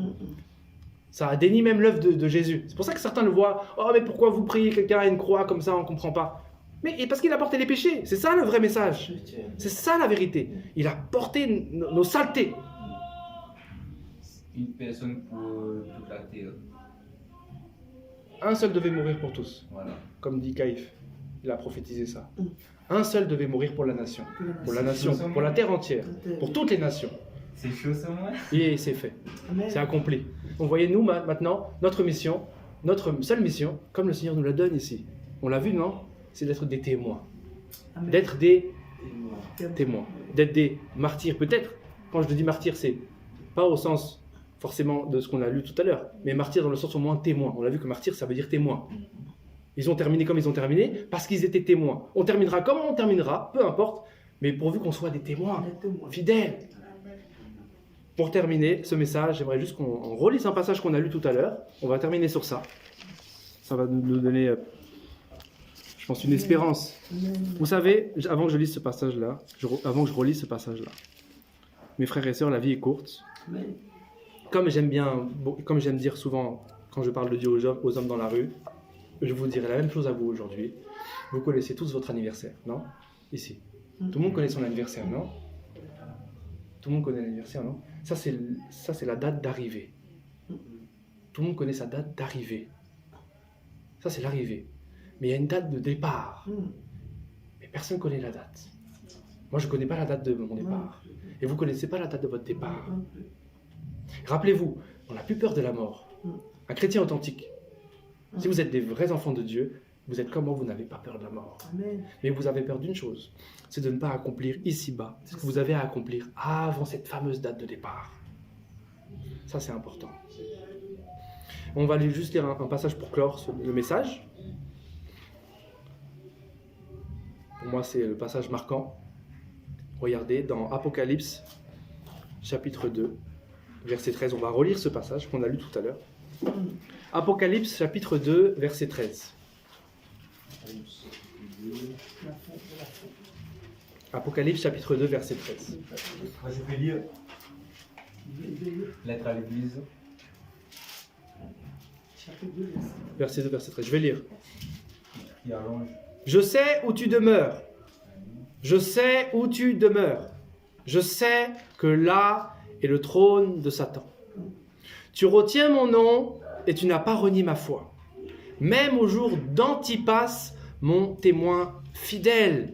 Ça dénie même l'œuvre de Jésus. C'est pour ça que certains le voient. Oh, mais pourquoi vous priez quelqu'un à une croix comme ça, on comprend pas. Mais parce qu'il a porté les péchés. C'est ça le vrai message. C'est ça la vérité. Il a porté nos saletés. une personne pour toute la terre. Un seul devait mourir pour tous, Voilà. comme dit Caïphe. Il a prophétisé ça. Un seul devait mourir pour la nation. Pour la nation, pour la terre entière, pour toutes les nations. C'est chaud ça, moi? Et c'est fait. Amen. C'est accompli. Donc voyez, nous, maintenant, notre mission, notre seule mission, comme le Seigneur nous la donne ici, on l'a vu, non? C'est d'être des témoins. Amen. D'être des témoins. D'être des martyrs. Peut-être, quand je dis martyr, c'est pas au sens forcément de ce qu'on a lu tout à l'heure, mais martyr dans le sens au moins témoin. On a vu que martyr, ça veut dire témoin. Ils ont terminé comme ils ont terminé parce qu'ils étaient témoins. On terminera comme on terminera, peu importe, mais pourvu qu'on soit des témoins fidèles. Pour terminer ce message, j'aimerais juste qu'on relise un passage qu'on a lu tout à l'heure. On va terminer sur ça. Ça va nous donner, je pense, une espérance. Vous savez, avant que je lise ce passage-là, avant que je relise ce passage-là, mes frères et sœurs, la vie est courte. Amen. Comme j'aime dire souvent quand je parle de Dieu aux hommes dans la rue, je vous dirai la même chose à vous aujourd'hui. Vous connaissez tous votre anniversaire, non? Ici. Tout le monde connaît son anniversaire, non? Tout le monde connaît l'anniversaire, non? Ça, c'est la date d'arrivée. Tout le monde connaît sa date d'arrivée. Ça, c'est l'arrivée. Mais il y a une date de départ. Mais personne ne connaît la date. Moi, je ne connais pas la date de mon départ. Et vous ne connaissez pas la date de votre départ. Rappelez-vous, on n'a plus peur de la mort. Un chrétien authentique, si vous êtes des vrais enfants de Dieu, vous êtes comme moi, vous n'avez pas peur de la mort. Amen. Mais vous avez peur d'une chose, c'est de ne pas accomplir ici-bas ce que vous avez à accomplir avant cette fameuse date de départ. Ça, c'est important. On va aller juste lire un passage pour clore le message. Pour moi, c'est le passage marquant. Regardez, dans Apocalypse, chapitre 2, verset 13. On va relire ce passage qu'on a lu tout à l'heure. Apocalypse, chapitre 2, verset 13. Apocalypse, chapitre 2, verset 13. Moi, je vais lire Lettre à l'Église. Verset 2, verset 13. Je vais lire. Qui allonge. Je sais où tu demeures. Je sais où tu demeures. Je sais que là est le trône de Satan. Tu retiens mon nom et tu n'as pas renié ma foi. Même au jour d'Antipas, mon témoin fidèle,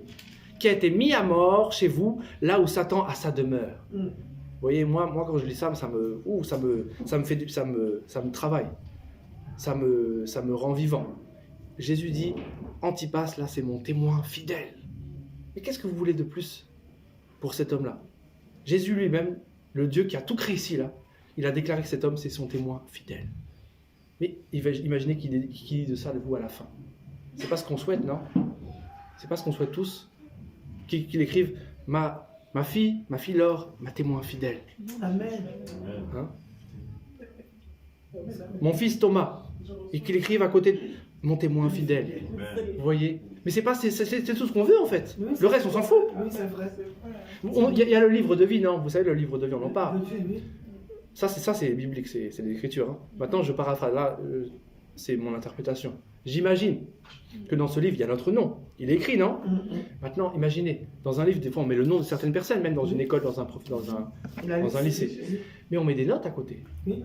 qui a été mis à mort chez vous, là où Satan a sa demeure. Vous voyez, moi quand je lis ça, ça me travaille. Ça me rend vivant. Jésus dit, Antipas, là, c'est mon témoin fidèle. Mais qu'est-ce que vous voulez de plus pour cet homme-là? Jésus lui-même, le Dieu qui a tout créé ici, là, il a déclaré que cet homme, c'est son témoin fidèle. Mais imaginez qu'il dit de ça de vous à la fin. C'est pas ce qu'on souhaite, non? C'est pas ce qu'on souhaite tous? Qu'il écrive ma fille Laure, ma témoin fidèle. Amen. Hein? Mon fils Thomas, et qu'il écrive à côté de mon témoin fidèle. Vous voyez? Mais c'est tout ce qu'on veut en fait. Oui, Le reste, on s'en fout. Oui, c'est vrai. Il y a le livre de vie, non? Vous savez, le livre de vie, on en parle. Oui. Ça, c'est biblique, c'est l'écriture. Hein. Maintenant, je paraphrase. Là, c'est mon interprétation. J'imagine que dans ce livre, il y a notre nom. Il est écrit, non? Maintenant, imaginez, dans un livre, des fois, on met le nom de certaines personnes, même dans une école, dans un lycée. Mais on met des notes à côté. Oui,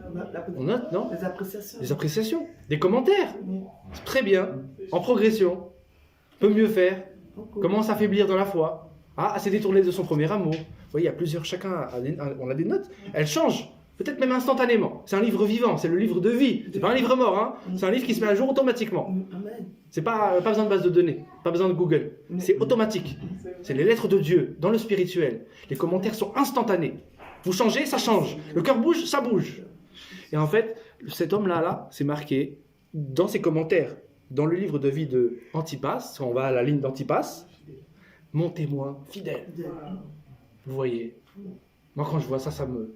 On note, non? les appréciations. Des appréciations, des commentaires. Oui. Très bien, en progression. Peut mieux faire. Comment s'affaiblir dans la foi? Ah, s'est détourné de son premier amour. Vous voyez, il y a plusieurs, on a des notes. Elles changent. Peut-être même instantanément. C'est un livre vivant, c'est le livre de vie. C'est pas un livre mort, hein. C'est un livre qui se met à jour automatiquement. Amen. C'est pas besoin de base de données, pas besoin de Google. C'est automatique. C'est les lettres de Dieu, dans le spirituel. Les commentaires sont instantanés. Vous changez, ça change. Le cœur bouge, ça bouge. Et en fait, cet homme-là, c'est marqué dans ses commentaires, dans le livre de vie de Antipas, on va à la ligne d'Antipas, mon témoin fidèle. Vous voyez? Moi, quand je vois ça, ça me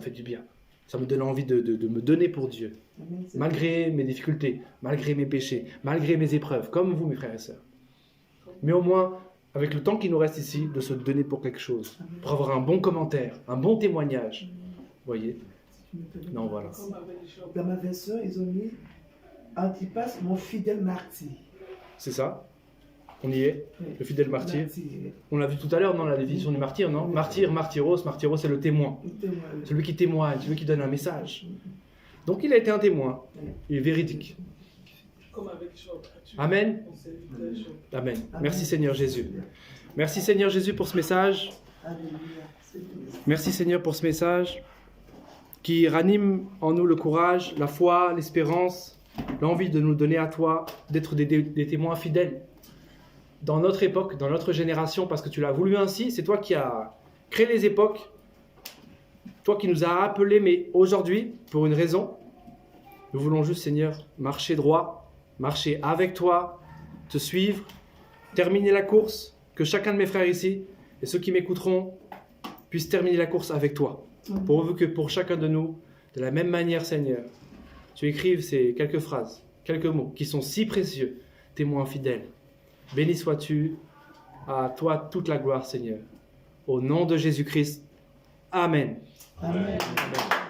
fait du bien. Ça me donne envie de me donner pour Dieu. Malgré mes difficultés, malgré mes péchés, malgré mes épreuves, comme vous, mes frères et sœurs. Mais au moins, avec le temps qui nous reste ici, de se donner pour quelque chose. Pour avoir un bon commentaire, un bon témoignage. Vous voyez? Non, voilà. Dans ma version, ils ont mis Antipas, mon fidèle martyr. C'est ça? On y est, le fidèle martyr. On l'a vu tout à l'heure, non, la définition du martyr, non? Martyr, martyros, martyros, c'est le témoin. Celui qui témoigne, celui qui donne un message. Donc il a été un témoin. Il est véridique. Comme avec Job. Amen. On s'est invité à Job. Amen. Merci Seigneur Jésus. Merci Seigneur Jésus pour ce message. Merci Seigneur pour ce message qui ranime en nous le courage, la foi, l'espérance, l'envie de nous donner à toi, d'être des témoins fidèles dans notre époque, dans notre génération, parce que tu l'as voulu ainsi. C'est toi qui as créé les époques, toi qui nous as appelés, mais aujourd'hui, pour une raison, nous voulons juste, Seigneur, marcher droit, marcher avec toi, te suivre, terminer la course, que chacun de mes frères ici, et ceux qui m'écouteront, puissent terminer la course avec toi. Pourvu que pour chacun de nous, de la même manière, Seigneur, tu écrives ces quelques phrases, quelques mots, qui sont si précieux, témoins fidèles. Béni sois-tu, à toi toute la gloire, Seigneur. Au nom de Jésus-Christ. Amen. Amen. Amen.